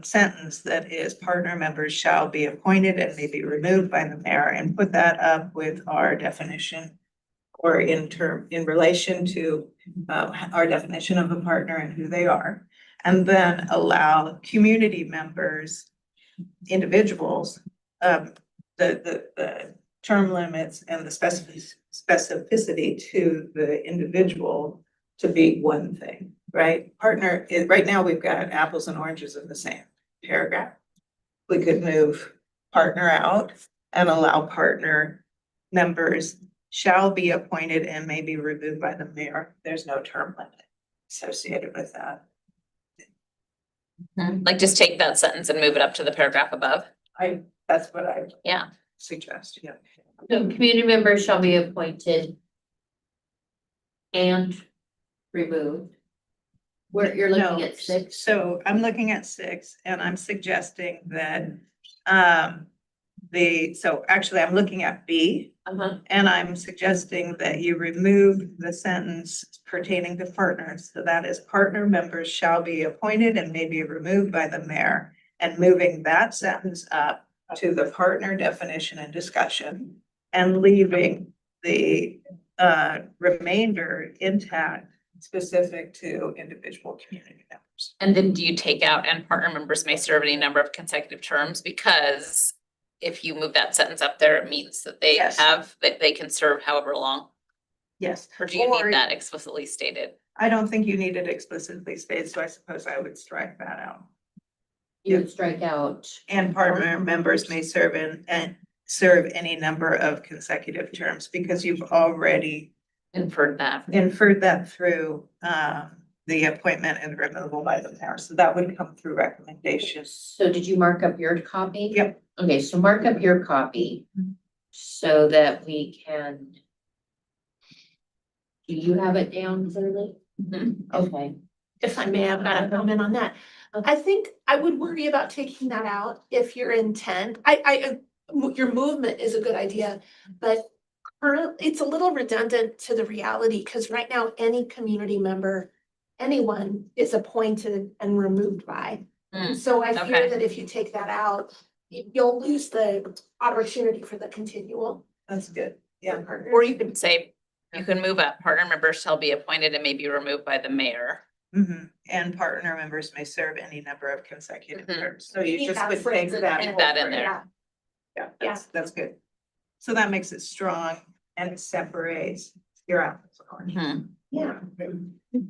sentence that is partner members shall be appointed and may be removed by the mayor and put that up with our definition or in relation to our definition of a partner and who they are, and then allow community members, individuals, the term limits and the specificity to the individual to be one thing, right? Partner, right now we've got apples and oranges in the same paragraph. We could move partner out and allow partner members shall be appointed and may be removed by the mayor. There's no term limit associated with that. Like just take that sentence and move it up to the paragraph above. That's what I Yeah. suggest, yeah. So community members shall be appointed and removed. Where you're looking No, at 6. So I'm looking at 6 and I'm suggesting that, so actually I'm looking at B. And I'm suggesting that you remove the sentence pertaining to partners. So that is partner members shall be appointed and may be removed by the mayor, and moving that sentence up to the partner definition and discussion and leaving the remainder intact, specific to individual community members. And then do you take out and partner members may serve any number of consecutive terms? Because if you move that sentence up there, it means that they Yes. that they can serve however long. Yes. Or do you need that explicitly stated? I don't think you need it explicitly stated, so I suppose I would strike that out. You would strike out. And partner members may serve and serve any number of consecutive terms, because you've already Inferred that. through the appointment and removal by the mayor. So that would come through recommendations. So did you mark up your copy? Yep. Okay, so mark up your copy so that we can. Do you have it down clearly? Okay. If I may, I've got a comment on that. I think I would worry about taking that out if your intent, your movement is a good idea, but it's a little redundant to the reality, because right now, any community member, anyone is appointed and removed by. So I fear okay. that if you take that out, you'll lose the opportunity for the continual. That's good. Yeah. Or you could say, you can move up, partner members shall be appointed and may be removed by the mayor. And partner members may serve any number of consecutive Mhm. terms. So you Need just that would phrase take in that. there. Keep that in there. Yeah, that's good. So that makes it strong and it separates your apples and oranges. Yeah.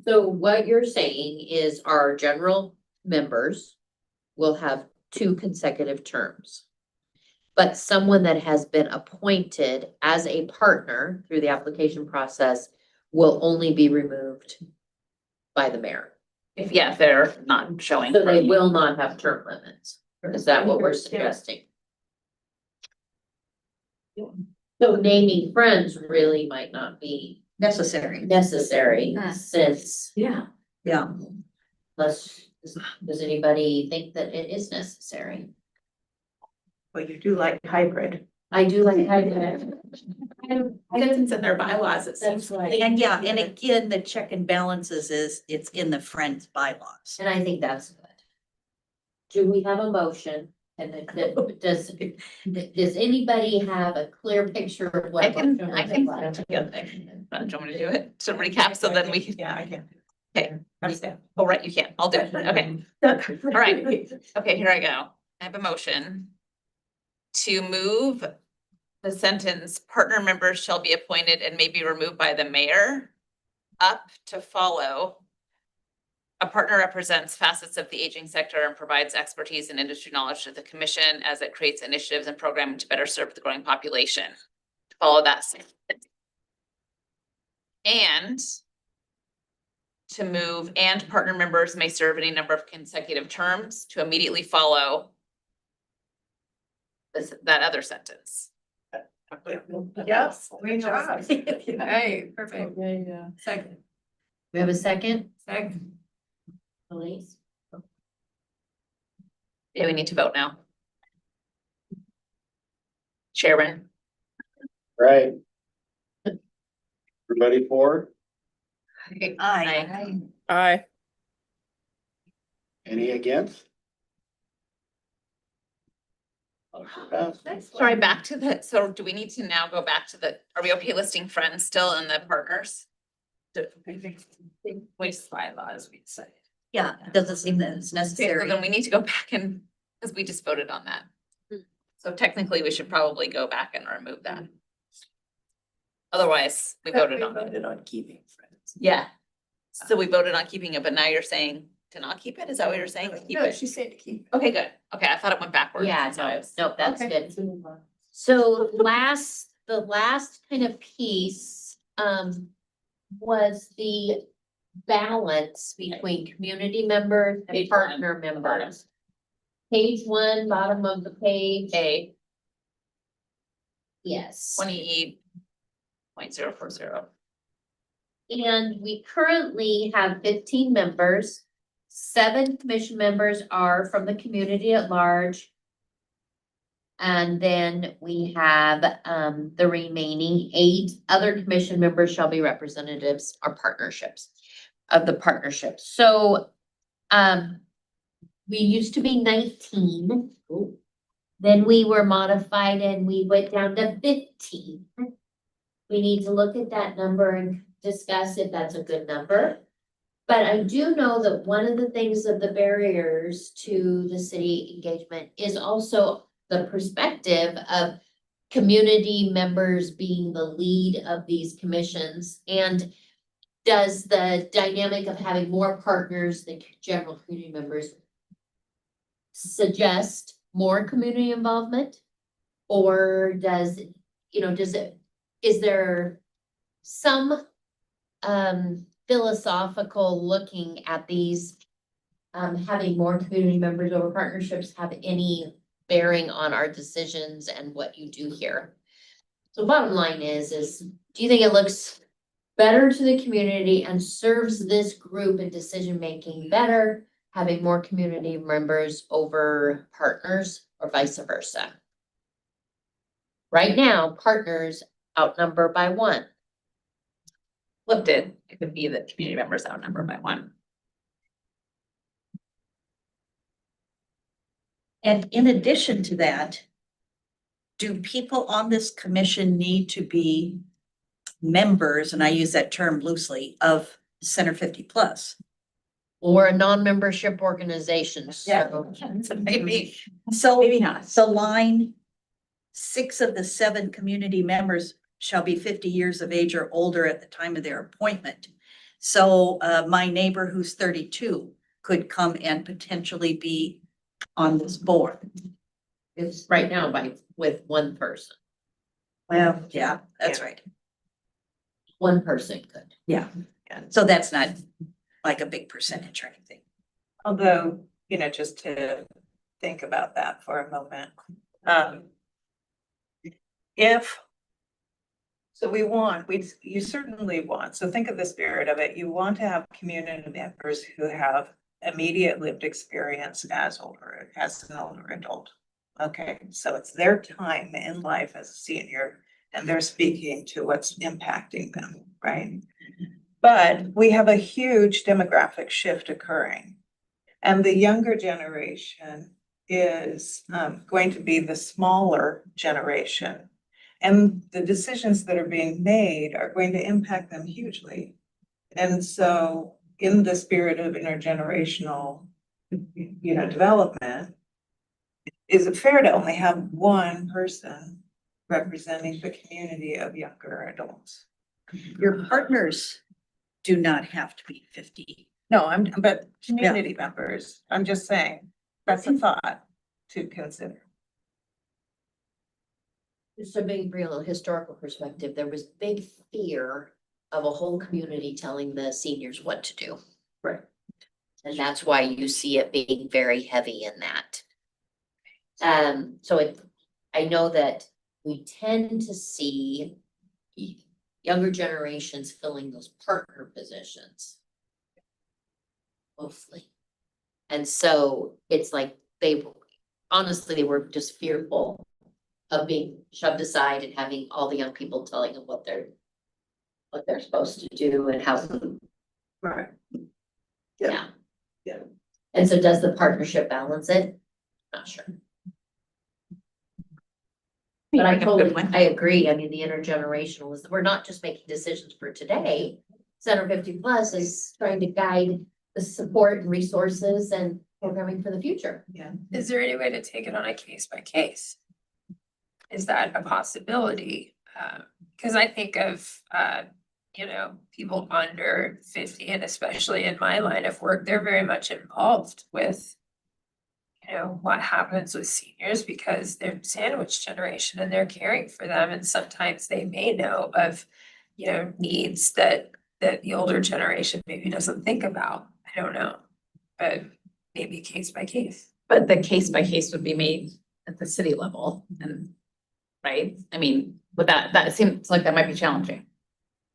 So what you're saying is our general members will have 2 consecutive terms. But someone that has been appointed as a partner through the application process will only be removed by the mayor. If, yeah, if they're not showing. So they for- will not have term limits. Is that what we're suggesting? So naming friends really might not be Necessary. necessary since, Yeah. Yeah. does anybody think that it is necessary? Well, you do like hybrid. I do like. It's in their bylaws, it seems. That's right. And yeah, and again, the check and balances is, it's in the Friends bylaws. And I think that's good. Do we have a motion? And does anybody have a clear picture of what? I can, motion I looks can. like? Do you want me to do it? So recap, so then we can. Yeah, I can. Okay, understand. Oh, right, you can. I'll do it. Okay. All right. Okay, here I go. I have a motion to move the sentence, partner members shall be appointed and may be removed by the mayor, up to follow. A partner represents facets of the aging sector and provides expertise and industry knowledge to the commission as it creates initiatives and programming to better serve the growing population. Follow that sentence. And to move, and partner members may serve any number of consecutive terms, to immediately follow that other sentence. Yes, great job. Hey, perfect. Yeah. Second. We have a second, Second. Elise? Yeah, we need to vote now. Sharon, Right. Everybody for? Aye. Aye. Any against? Motion passed. sorry, back to the, so do we need to now go back to the, are we okay listing friends still in the partners? Waste bylaws, we'd say. Yeah, it doesn't seem that it's Okay, so necessary. then we need to go back and, because we just voted on that. So technically, we should probably go back and remove that. Otherwise, we voted on it. on keeping friends. Yeah. So we voted on keeping it, but now you're saying to not keep it? Is that what you're saying? To keep No, it? she said to keep. Okay, good. Okay, I thought it went backwards. Yeah, So no, that's Okay. good. So the last kind of piece, was the balance between community members and Page one. partner members. Page 1, bottom of the page. A Yes. 20.040. And we currently have 15 members. 7 commission members are from the community at large. And then we have the remaining 8 other commission members shall be representatives or partnerships of the partnership. So we used to be 19. Then we were modified and we went down to 15. We need to look at that number and discuss if that's a good number. But I do know that one of the things of the barriers to the city engagement is also the perspective of community members being the lead of these commissions. And does the dynamic of having more partners than general community members suggest more community involvement? Or does, is there some philosophical looking at these, having more community members over partnerships have any bearing on our decisions and what you do here? So bottom line is do you think it looks better to the community and serves this group in decision-making better, having more community members over partners or vice versa? Right now, partners outnumber by 1. Flipped it. It could be that community members outnumbered by 1. And in addition to that, do people on this commission need to be members, and I use that term loosely, of Center 50 Plus? Or a non-membership organization, so. Maybe. So Maybe not. the line, 6 of the 7 community members shall be 50 years of age or older at the time of their appointment. So my neighbor who's 32 could come and potentially be on this board. It's right now with one person. Well, yeah, that's right. One person could. So that's not like a big percentage or anything. Although, just to think about that for a moment. So you certainly want, so think of the spirit of it, you want to have community members who have immediate lived experience as an older adult. Okay, so it's their time in life as a senior, and they're speaking to what's impacting them, right? But we have a huge demographic shift occurring. And the younger generation is going to be the smaller generation. And the decisions that are being made are going to impact them hugely. And so in the spirit of intergenerational, development, is it fair to only have one person representing the community of younger adults? Your partners do not have to be 50. No, but community members, I'm just saying, that's a thought to consider. Just a big real historical perspective, there was big fear of a whole community telling the seniors what to do. Right. And that's why you see it being very heavy in that. I know that we tend to see younger generations filling those partner positions. Mostly. And so it's like they were just fearful of being shoved aside and having all the young people telling them what they're supposed to do and how. Right. Yeah. Yeah. And so does the partnership balance it? Not sure. But I agree. I mean, the intergenerational we're not just making decisions for today. Center 50 Plus is trying to guide the support and resources and programming for the future. Yeah. Is there any way to take it on a case by case? Is that a possibility? Because I think of, people under 50, and especially in my line of work, they're very much involved with, what happens with seniors because they're sandwich generation and they're caring for them. And sometimes they may know of, needs that the older generation maybe doesn't think about. I don't know, but maybe case by case. But the case by case would be made at the city level and, right? I mean, with that seems like that might be challenging.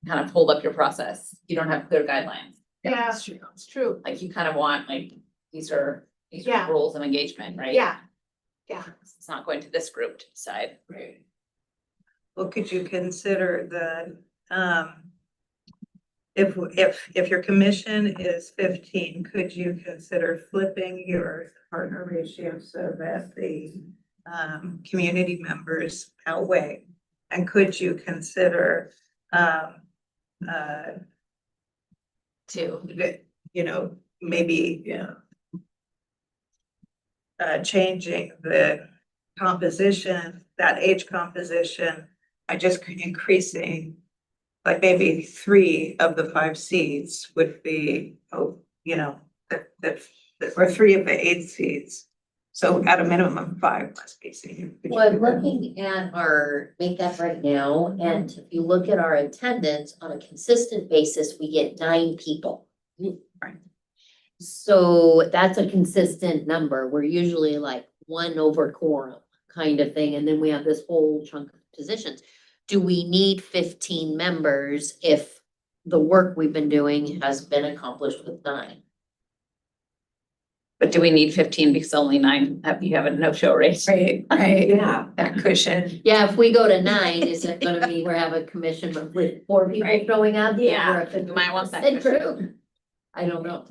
Kind of hold up your process. You don't have clear guidelines. Yeah, It's true. it's true. Like you kind of want these are Yeah. rules of engagement, right? Yeah. It's not going to this group to decide. Right. Well, could you consider if your commission is 15, could you consider flipping your partner ratio so that the community members outweigh? And could you consider maybe changing the composition, that age composition, by just increasing, like maybe 3 of the 5 seats would be, or 3 of the 8 seats. So at a minimum 5 must be senior. Well, I'm looking at our makeup right now, and if you look at our attendance on a consistent basis, we get 9 people. Right. So that's a consistent number. We're usually like 1 over quorum kind of thing, and then we have this whole chunk of positions. Do we need 15 members if the work we've been doing has been accomplished with 9? But do we need 15 because only 9 you have a no-show rate? Right. Yeah. That cushion. Yeah, if we go to 9, is it gonna be, we have a commission with 4 people Right. showing up? Yeah, we're a you might want that 50% cushion. group. I don't know.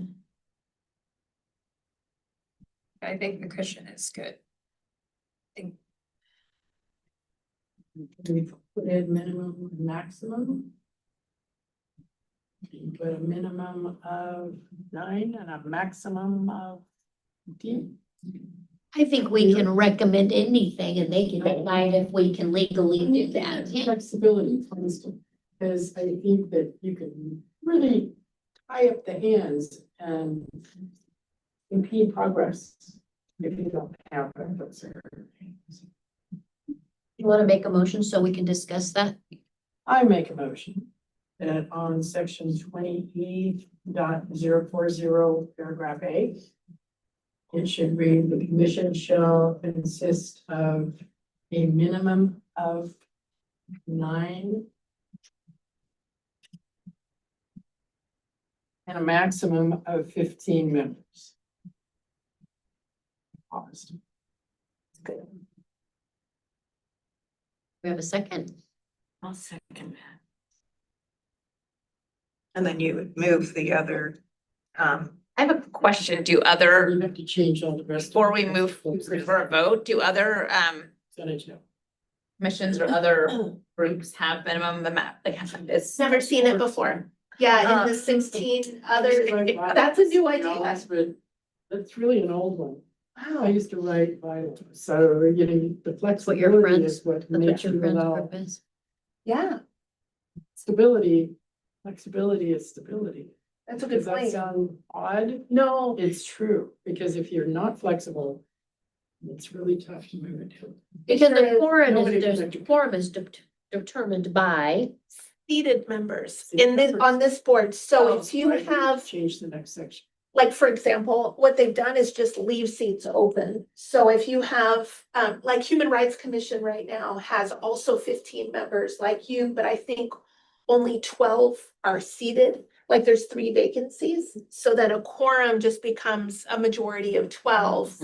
I think the cushion is good. We put a minimum, and maximum. Put a minimum of 9 and a maximum of 15. I think we can recommend anything and they can decide if we can legally do that. Flexibility, constant, because I think that you can really tie up the hands and impede progress. if you don't have it, that's there. You wanna make a motion so we can discuss that? I make a motion that on section 20E.040, paragraph A, it should read, the commission shall consist of a minimum of 9 and a maximum of 15 members. Paused. We have a second. I'll second that. And then you would move the other, I have a question. Do other, You have to change all the rest. before we move for a vote, do other commissions or other groups have minimum amount, like have this? Never seen it before. Yeah, in the 16 other, that's a new idea. But that's really an old one. I used to write bylaws, so getting the What your flexibility friends, is what that's what makes your you friend's allow group is. Yeah, stability. Flexibility is stability. that's a Does good that point. sound odd? No, It's true, because if you're not flexible, it's really tough to move it to. Because Sure the is. quorum Nobody is, can- the quorum is determined by, seated members Seated in this, members. on this board. So Oh, if you I have, change the next section. like, for example, what they've done is just leave seats open. So if you have, like Human Rights Commission right now has also 15 members like you, but I think only 12 are seated. Like there's 3 vacancies, so that a quorum just becomes a majority of 12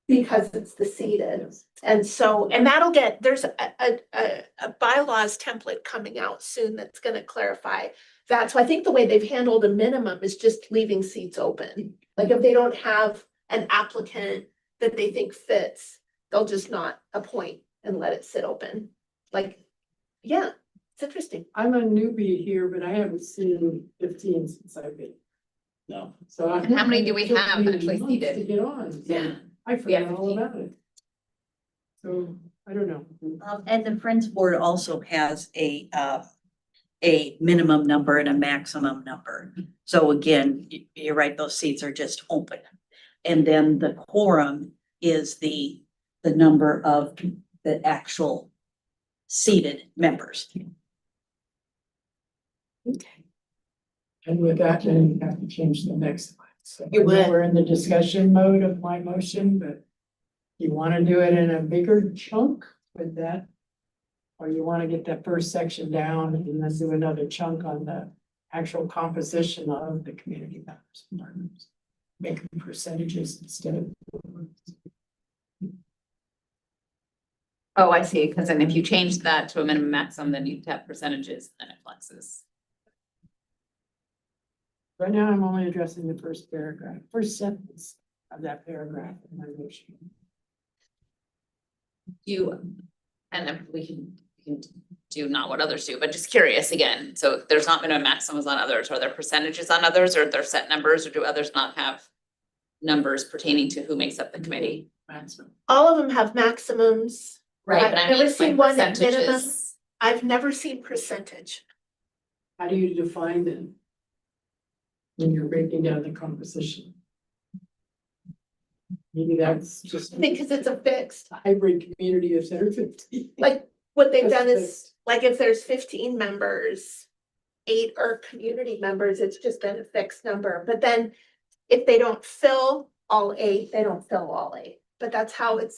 because it's the seated. And so, and that'll get, there's a bylaws template coming out soon that's gonna clarify that. So I think the way they've handled a minimum is just leaving seats open. Like if they don't have an applicant that they think fits, they'll just not appoint and let it sit open. Like, yeah, it's interesting. I'm a newbie here, but I haven't seen 15 since I've been. No. So. And how many do we it took have me actually months seated? To get on. So Yeah. I We have forgot all 15. about it. So I don't know. And the Friends Board also has a minimum number and a maximum number. So again, you're right, those seats are just open. And then the quorum is the number of the actual seated members. And with that, then you have to change the next slide. So You I know would. we're in the discussion mode of my motion, but you want to do it in a bigger chunk with that? Or you want to get that first section down and then do another chunk on the actual composition of the community members and partners? Making percentages instead of. Oh, I see, because then if you change that to a minimum maximum, then you'd have percentages, then it flexes. Right now, I'm only addressing the first paragraph, first sentence of that paragraph in my motion. And then we can do not what others do, but just curious again, so if there's not minimum maximums on others, are there percentages on others, or are there set numbers, or do others not have numbers pertaining to who makes up the committee? Maximum. All of them have maximums. Right, I've but I never mean, seen like one at minimum. percentages. I've never seen percentage. How do you define them? When you're breaking down the composition? Maybe that's just. Because it's a fixed, a hybrid community of 50. like, what they've done That's is, fixed. like, if there's 15 members, 8 are community members, it's just been a fixed number. But then if they don't fill all 8, they don't fill all 8. But that's how it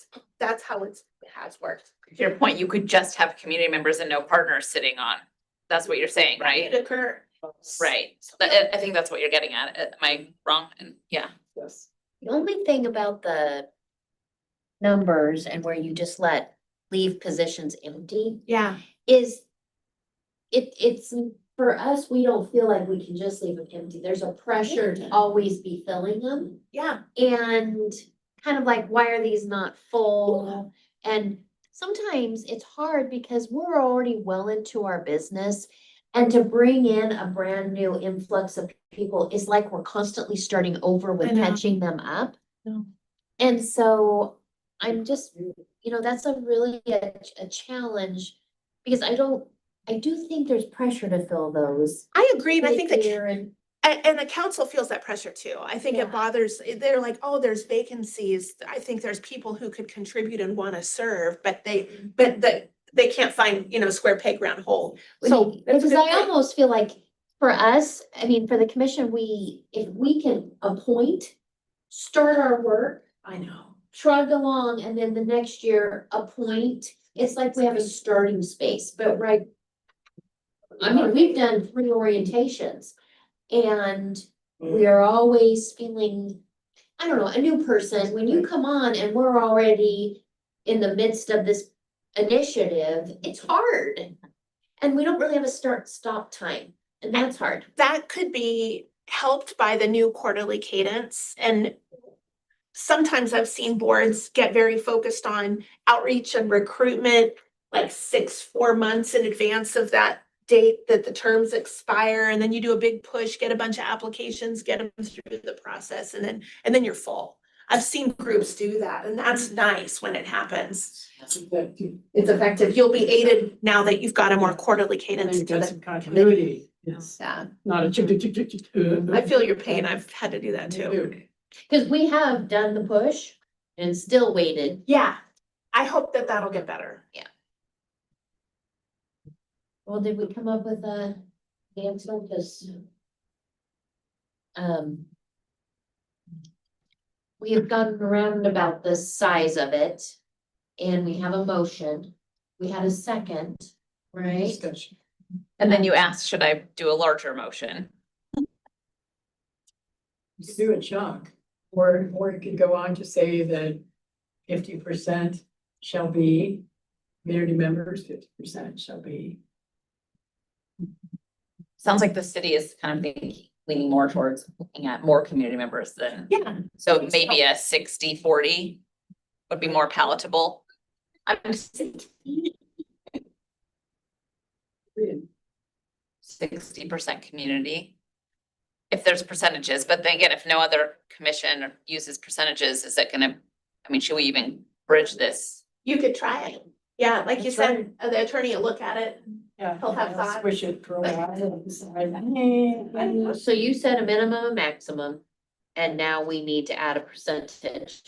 has worked. To your point, you could just have community members and no partners sitting on, that's what you're saying, right? It occur. Right, I think that's what you're getting at, am I wrong? And yeah, Yes. the only thing about the numbers and where you just leave positions empty Yeah. is it's, for us, we don't feel like we can just leave them empty. There's a pressure to always be filling them. Yeah. And kind of like, why are these not full? And sometimes it's hard because we're already well into our business. And to bring in a brand new influx of people is like we're constantly starting over I with know. catching them up. No. And so I'm just, that's a really a challenge because I do think there's pressure to fill those. I agree, and I think Pretty that clear and And the council feels that pressure too. I think Yeah. it bothers, they're like, oh, there's vacancies. I think there's people who could contribute and wanna serve, but they can't find, square peg round hole. So. that's a Because good I point. almost feel like for us, I mean, for the commission, if we can appoint, start our work, I know. trudge along, and then the next year appoint, it's like we have a starting space, but right. I mean, we've done 3 orientations and we are always feeling, I don't know, a new person, when you come on and we're already in the midst of this initiative, it's hard. And we don't really have a stop time, and that's hard. That could be helped by the new quarterly cadence, and sometimes I've seen boards get very focused on outreach and recruitment, like 4 months in advance of that date that the terms expire, and then you do a big push, get a bunch of applications, get them through the process, and then you're full. I've seen groups do that, and that's nice when it happens. It's effective. You'll be aided now that you've got a more quarterly And cadence then you to get the some continuity. It's Yeah, not a chick, chick, chick, chick, chick. I feel your pain. I've had to do that too. Cause we have done the push and still waited. Yeah, I hope that that'll get better. Well, did we come up with a answer? Cause we have gone around about the size of it, and we have a motion. We had a second, right? Discussion. And then you asked, should I do a larger motion? You could do a chunk, or you could go on to say that 50% shall be community members, 50% shall be. Sounds like the city is kind of leaning more towards looking at more community members than, Yeah. so maybe a 60-40 would be more palatable. I'm just 60% community. If there's percentages, but then again, if no other commission uses percentages, is it gonna, I mean, should we even bridge this? You could try it. Yeah, like you That's said, the attorney will look at it. Yeah. He'll have thoughts. Swish it, throw it out, and decide, So you said a minimum, a maximum, and now we need to add a percentage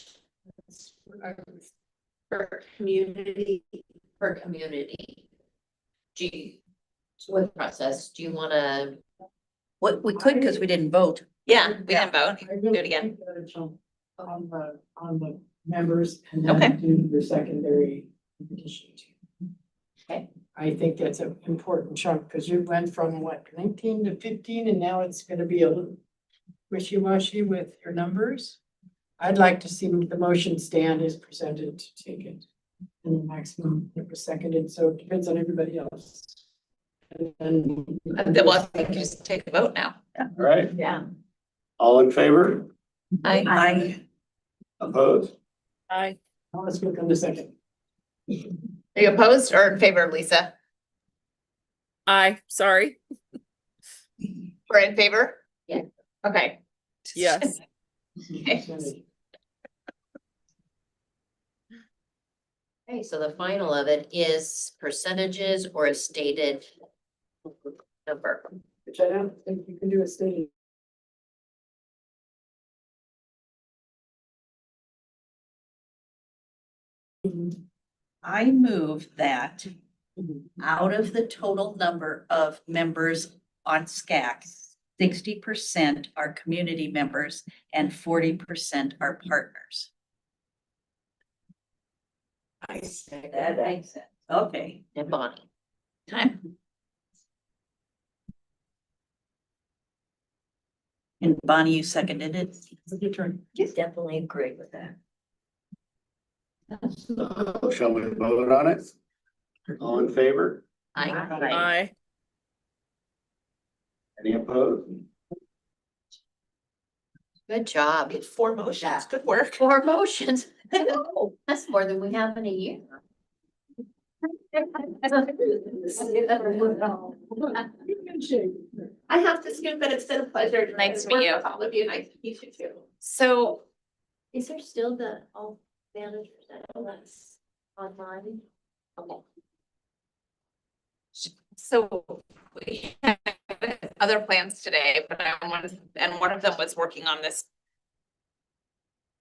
For community. per community. With the process, do you wanna? What we could, because we didn't vote. Yeah, we didn't vote. I Do really it again. think that it's on the members and Okay. then do the secondary petition. Okay. I think that's an important chunk, because you went from 19 to 15, and now it's gonna be a little wishy-washy with your numbers. I'd like to see the motion stand as presented to take it. And the maximum that was seconded, so it depends on everybody else. And then. Well, I think you just take a vote now. All right, Yeah. all in favor? I, Opposed? Aye. Now let's look on the second. Are you opposed or in favor, Lisa? Aye, sorry. We're in favor? Yeah. Okay. Yes. Okay. Okay, so the final of it is percentages or a stated number. Which I don't think you can do a stated. I move that out of the total number of members on SCAC, 60% are community members and 40% are partners. I second That that. makes sense. Okay. And Bonnie. Time. And Bonnie, you seconded it? It's your turn. Definitely agree with that. So shall we vote on it? All in favor? Aye. Any opposed? Good job. Get 4 motions. Good work. 4 motions. That's more than we have in a year. I have to scoop, but it's been a pleasure. Nice to work meet you. with all of you. Nice to meet you too. So Is there still the all managers that's online? Okay. So we have other plans today, but one of them was working on this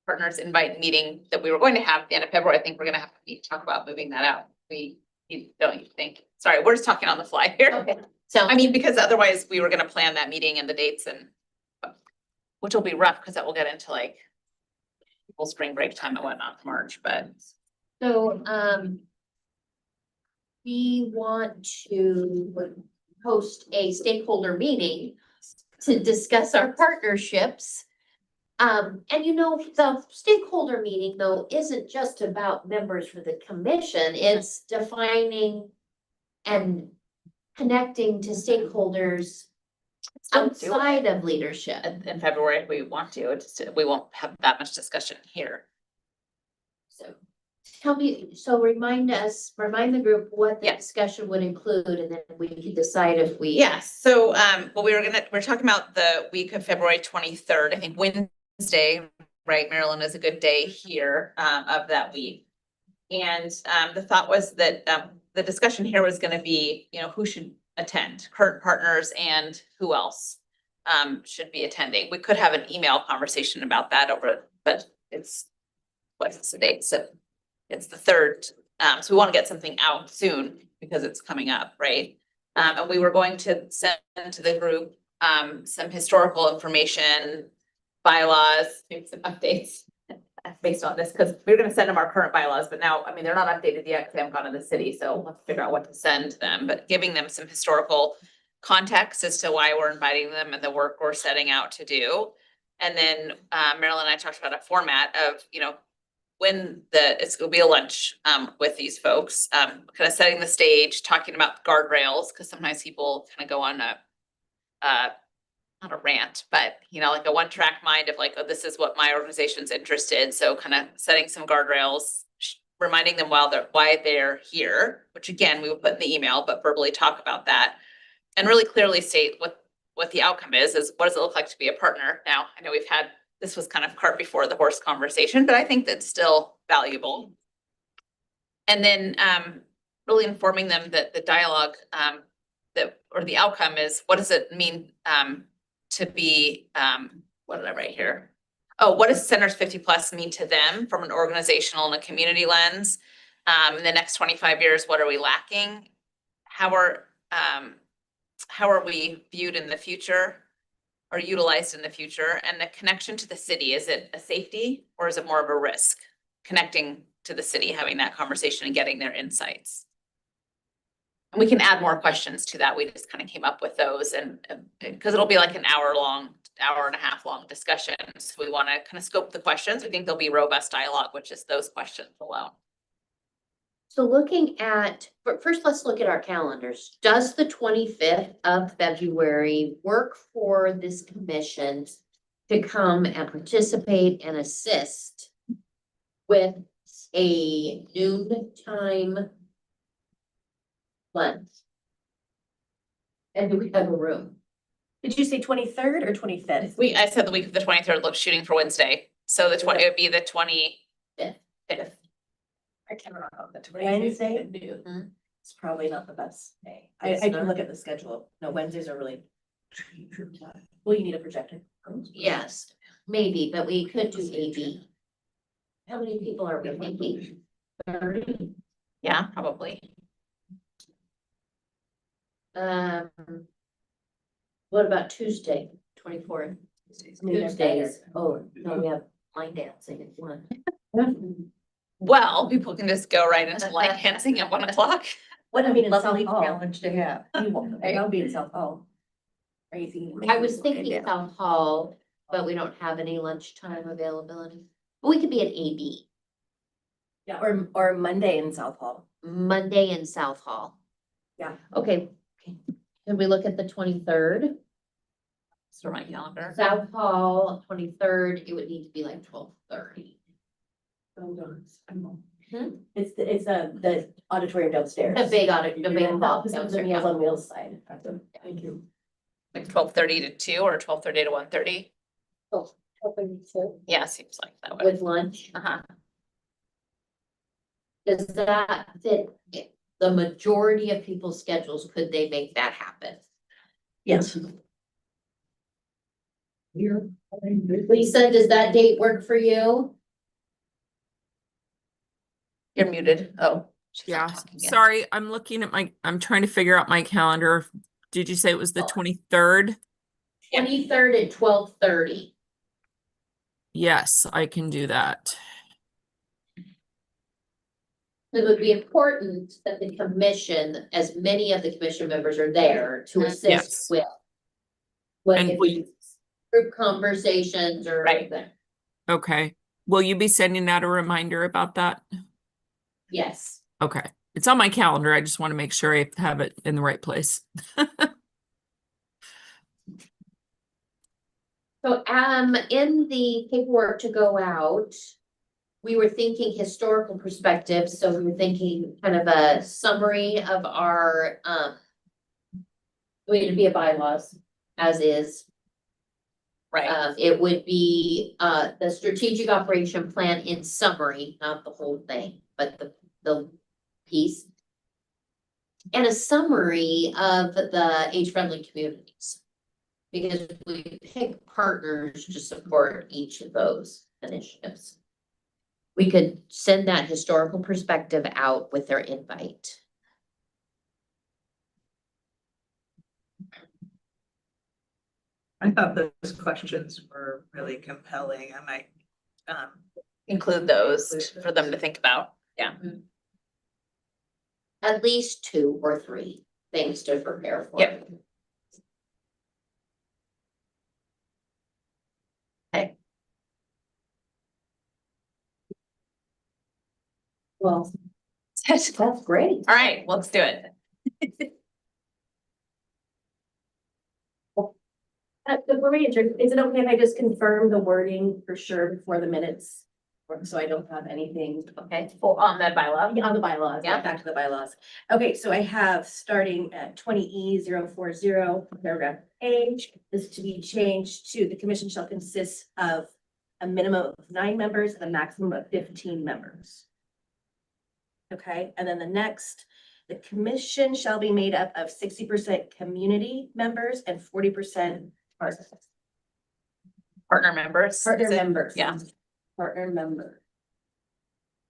partners invite meeting that we were going to have at the end of February. I think we're gonna have to talk about moving that out. Don't you think? Sorry, we're just talking on the fly here. Okay, so. I mean, because otherwise we were gonna plan that meeting and the dates and which will be rough because that will get into like people's spring break time and whatnot, March, but So, we want to host a stakeholder meeting to discuss our partnerships. And the stakeholder meeting though, isn't just about members for the commission, it's defining and connecting to stakeholders outside of leadership. in February if we want to, it's we won't have that much discussion here. So remind the group what the discussion would include, and then we can decide if we. Yes, so well, we're talking about the week of February 23rd. I think Wednesday, right, Maryland is a good day here of that week. And the thought was that the discussion here was gonna be, who should attend, current partners and who else should be attending. We could have an email conversation about that but what's the date? So it's the 3rd. So we want to get something out soon because it's coming up, right? And we were going to send to the group some historical information, bylaws, maybe some updates based on this, because we were going to send them our current bylaws, but now, I mean, they're not updated yet because they haven't gone to the city, so we'll have to figure out what to send them, but giving them some historical context as to why we're inviting them and the work we're setting out to do. And then Marilyn and I talked about a format of, when it's gonna be a lunch with these folks, kind of setting the stage, talking about guardrails, because sometimes people kind of go on not a rant, but like a one-track mind of like, oh, this is what my organization's interested in. So kind of setting some guardrails, reminding them why they're here, which again, we will put in the email, but verbally talk about that. And really clearly state what the outcome is what does it look like to be a partner? Now, I know this was kind of cart before the horse conversation, but I think that's still valuable. And then really informing them that the dialogue or the outcome is, what does it mean to be, what did I write here? Oh, what does Centers 50+ mean to them from an organizational and a community lens? In the next 25 years, what are we lacking? How are we viewed in the future? Are utilized in the future, and the connection to the city, is it a safety or is it more of a risk? Connecting to the city, having that conversation and getting their insights. And we can add more questions to that. We just kind of came up with those, and because it'll be like an hour and a half long discussion. So we want to kind of scope the questions. We think there'll be robust dialogue with just those questions alone. So first, let's look at our calendars. Does the 25th of February work for this commission to come and participate and assist with a noontime lunch? And do we have a room? Did you say 23rd or 25th? I said the week of the 23rd, look, shooting for Wednesday. So it would be the 25th. I can't remember the Wednesday at noon. It's probably not the best day. I can look at the schedule. No, Wednesdays are really. Well, you need a projector. Yes, maybe, but we could do AB. How many people are we thinking? 30? Yeah, probably. What about Tuesday, 24th? Tuesdays, oh, no, we have line dancing at 1. Well, people can just go right into line dancing at 1 o'clock. What, I mean, in South Lovely Hall. challenge to have. I'll be in South Hall. Are you thinking? I was thinking South Hall, but we don't have any lunchtime availability. But we could be at AB. Yeah, or Monday in South Hall. Monday in South Hall. Yeah. Okay. Can we look at the 23rd? For my calendar. South Hall, 23rd, it would need to be like 12:30. It's the auditorium downstairs. The big hall. The Meals on Wheels side. Thank you. Like 12:30 to 2 or 12:30 to 1:30. Oh, 12:32. Yeah, seems like that would. With lunch. Does that fit the majority of people's schedules? Could they make that happen? Yes. Lisa, does that date work for you? You're muted. Oh. she's not Yeah, talking yet. sorry, I'm trying to figure out my calendar. Did you say it was the 23rd? 23rd at 12:30. Yes, I can do that. It would be important that the commission, as many of the commission members are there to Mhm. assist Yes. with. What And if will you- it's group conversations or Right. anything. Okay, will you be sending out a reminder about that? Yes. Okay, it's on my calendar. I just want to make sure I have it in the right place. So, in the paperwork to go out, we were thinking historical perspective, so we were thinking kind of a summary of our, it'd be a bylaws as is. Right. It would be, the strategic operation plan in summary, not the whole thing, but the piece. And a summary of the age-friendly communities. Because we pick partners to support each of those initiatives. We could send that historical perspective out with their invite. I thought those questions were really compelling. I might, Include those for them to think about. Yeah. At least 2 or 3 things to prepare for. Yep. Well, that's great. All right, let's do it. Before we adjourn, is it okay if I just confirm the wording for sure before the minutes? So I don't have anything. Okay, on the bylaw. On the bylaws, Yeah. back to the bylaws. Okay, so I have starting at 20E040, paragraph A, is to be changed to the commission shall consist of a minimum of 9 members and a maximum of 15 members. Okay, and then the next, the commission shall be made up of 60% community members and 40% Partner members. partner members. Yeah. Partner member.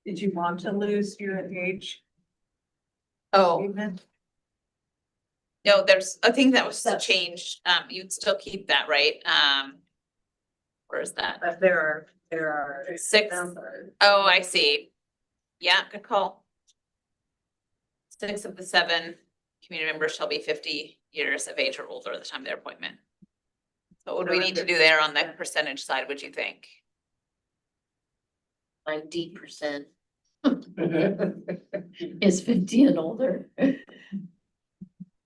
did you want to lose your age? Oh, Statement? no, there's, I think that was That's- changed. You'd still keep that, right? Where is that? But there are. 6. numbers. Oh, I see. Yeah, good call. 6 of the 7 community members shall be 50 years of age or older at the time of their appointment. So what would we need to do there on the percentage side, would you think? 90% is 50 and older.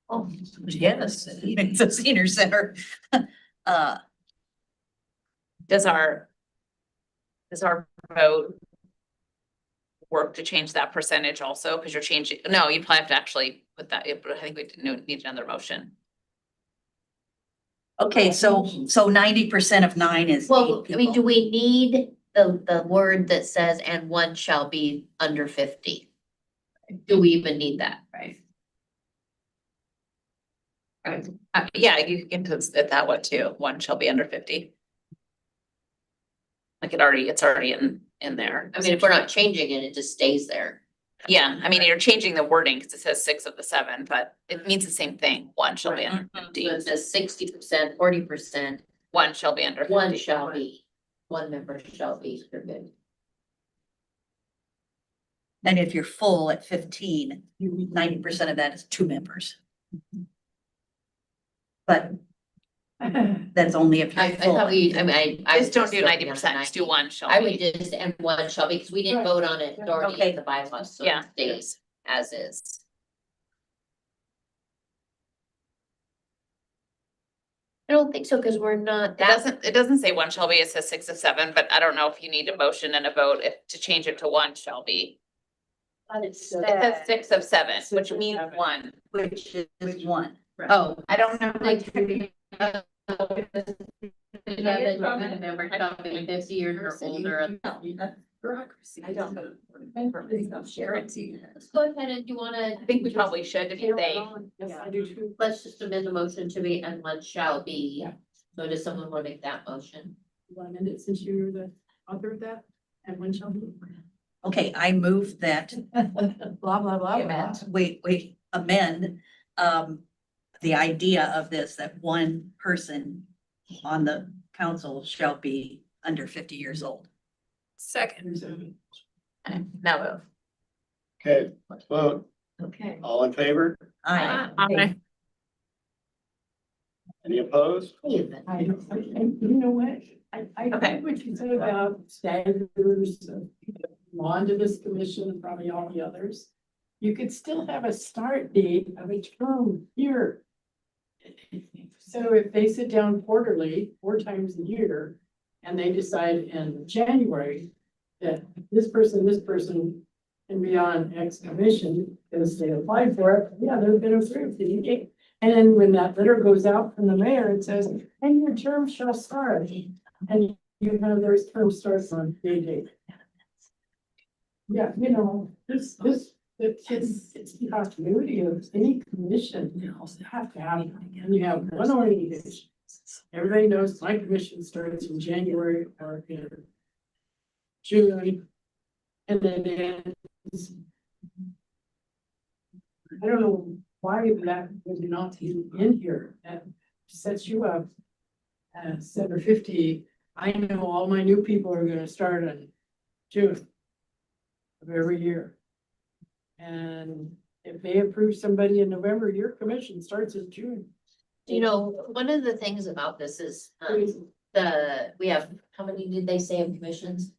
Oh, yes, it's a senior center. Does our vote work to change that percentage also? Because you're changing, no, you probably have to actually put that, I think we need another motion. Okay, so 90% of 9 is Well, 8 I mean, do people. we need the word that says, and one shall be under 50? Do we even need that? Right. Yeah, you can put it that way too. 1 shall be under 50. Like it's already in there. I mean, if we're not changing it, it just stays there. Yeah, I mean, you're changing the wording because it says 6 of the 7, but it means the same thing. 1 shall be under So 50. it says 60%, 40%, 1 shall be under 50. one shall be, one member shall be under 50. And if you're full at 15, 90% of that is 2 members. But that's only if I you're full. thought we, I mean, I. Just don't do still be 90%, under just do 1 shall be. I would just, and one shall be, because we didn't vote on it, already Okay. in the bylaws, so Yeah. it stays as is. I don't think so, because we're not It doesn't say 1 shall be, it says 6 of 7, but I don't know if you need a motion and a vote to change it to 1 shall be. It says 6 of 7, which means 1. Which is 1. Oh, I don't know. Member shall be 50 years or older. Bureaucracy. I don't know. Let's go ahead and you wanna. I think we probably should if you say. Yes, I do too. Let's just amend the motion to be, and one shall be, So does someone want to make that motion? 1 minute since you were the author of that, and when shall be? Okay, I move that, Blah, blah, blah, blah. amend, the idea of this, that one person on the council shall be under 50 years old. Second. Now move. Okay, let's vote. Okay. All in favor? Aye. Any opposed? You know what? I Okay. think what you said about staggers, on to this commission, and probably all the others. You could still have a start date of a term here. So if they sit down quarterly, 4 times a year, and they decide in January that this person can be on X commission, because they applied for it, yeah, they've been approved. And then when that letter goes out from the mayor, it says, and your term shall start. And you have their term starts on date. Yeah, you know, it's the continuity of any commission, you also have to have, and you have one organization. Everybody knows my commission starts in January or in June. And then it ends. I don't know why that would not be in here. That sets you up. 750, I know all my new people are gonna start in June of every year. And if they approve somebody in November, your commission starts in June. You know, one of the things about this is, we have, how many did they say of commissions?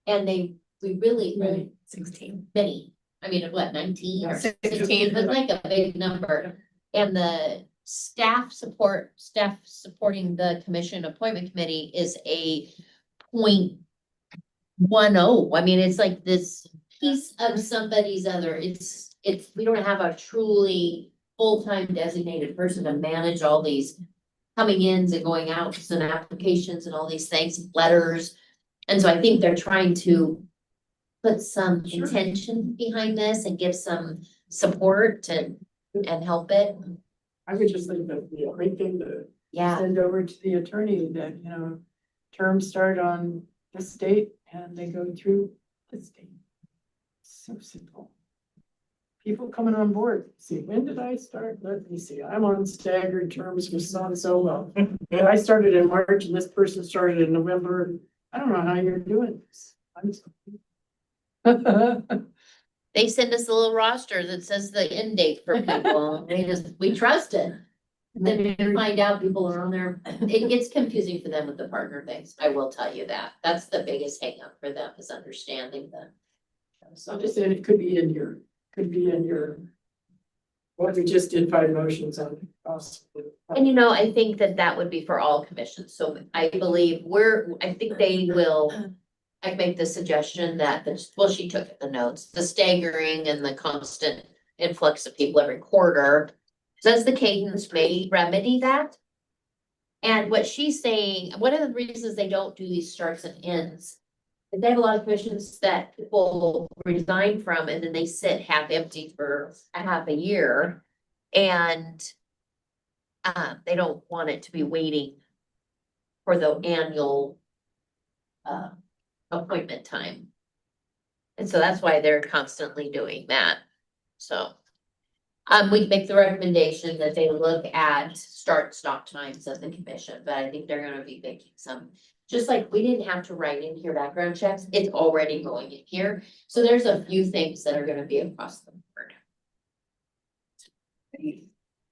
And we really, Right. 16. many, I mean, what, 19 or 16? 16, it's like a big number. And the staff supporting the commission appointment committee is a 0.10. I mean, it's like this piece of somebody's other, we don't have a truly full-time designated person to manage all these coming ins and going outs and applications and all these things, letters. And so I think they're trying to put some Sure. intention behind this and give some support and help it. I would just think that the great thing to Yeah, send over to the attorney that, you know, terms start on this date and they go through this date. So simple. People coming on board, see, when did I start? Let me see, I'm on staggered terms with so and so. Well, I started in March and this person started in November. I don't know how you're doing this. they send us a little roster that says the end date for people. We trust it. Then you find out people are on there. It gets confusing for them with the partner things. I will tell you that. That's the biggest hang up for them is understanding them. So I'm just saying it could be in your, what we just did 5 motions on. And you know, I think that would be for all commissions. So I believe I think they will. I make the suggestion that she took the notes, the staggering and the constant influx of people every quarter. Says the cadence may remedy that. And what she's saying, one of the reasons they don't do these starts and ends, is they have a lot of commissions that people resign from and then they sit half empty for a half a year. And they don't want it to be waiting for the annual appointment time. And so that's why they're constantly doing that. So we make the recommendation that they look at start stop times of the commission, but I think they're gonna be making some, just like we didn't have to write in here background checks, it's already going in here. So there's a few things that are gonna be across the board.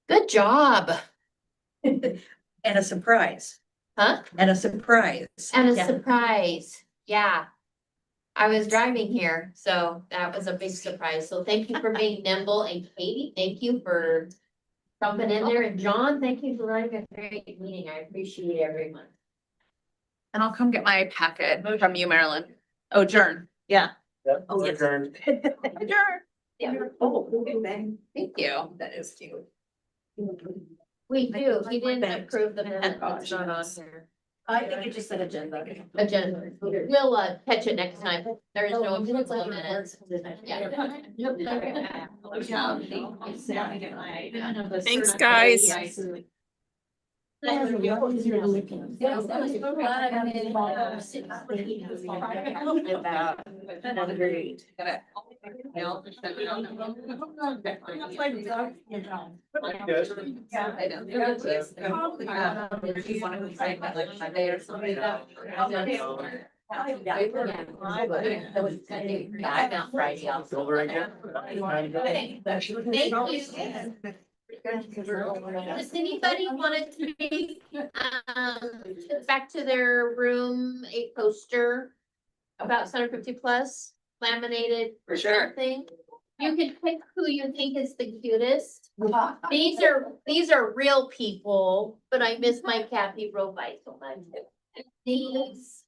Good job. And a surprise, Huh? and a surprise. And a Yeah. surprise, yeah. I was driving here, so that was a big surprise. So thank you for being nimble, and Katie, thank you for jumping in there, and John, thank you for running a great meeting. I appreciate everyone. And I'll come get my packet from you, Marilyn. Oh, adjourn. Yeah. Oh, yes. Adjourn. Yeah. Oh, thank you. That is cute. We do, he didn't approve the minute, it's not on here. I think it just said agenda. Agenda, we'll catch it next time. There is no approval of minutes. Yeah. Thanks, guys. Easier to look at. Yes, that was so glad I'm in, I'm out Friday also. Does anybody want to take, back to their room, a poster about 750 plus laminated For sure. thing? You can pick who you think is the cutest. These are real people, but I miss my Kathy Roby so much. These,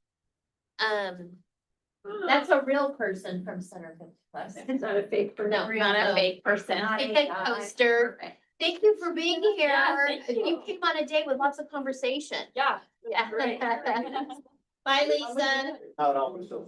that's a real person from Center 50 Plus. It's not a fake person. No, not a fake person. Take a poster. Thank you for being here. You came on a day with lots of conversation. Yeah. Yeah. Bye, Lisa. Not always so.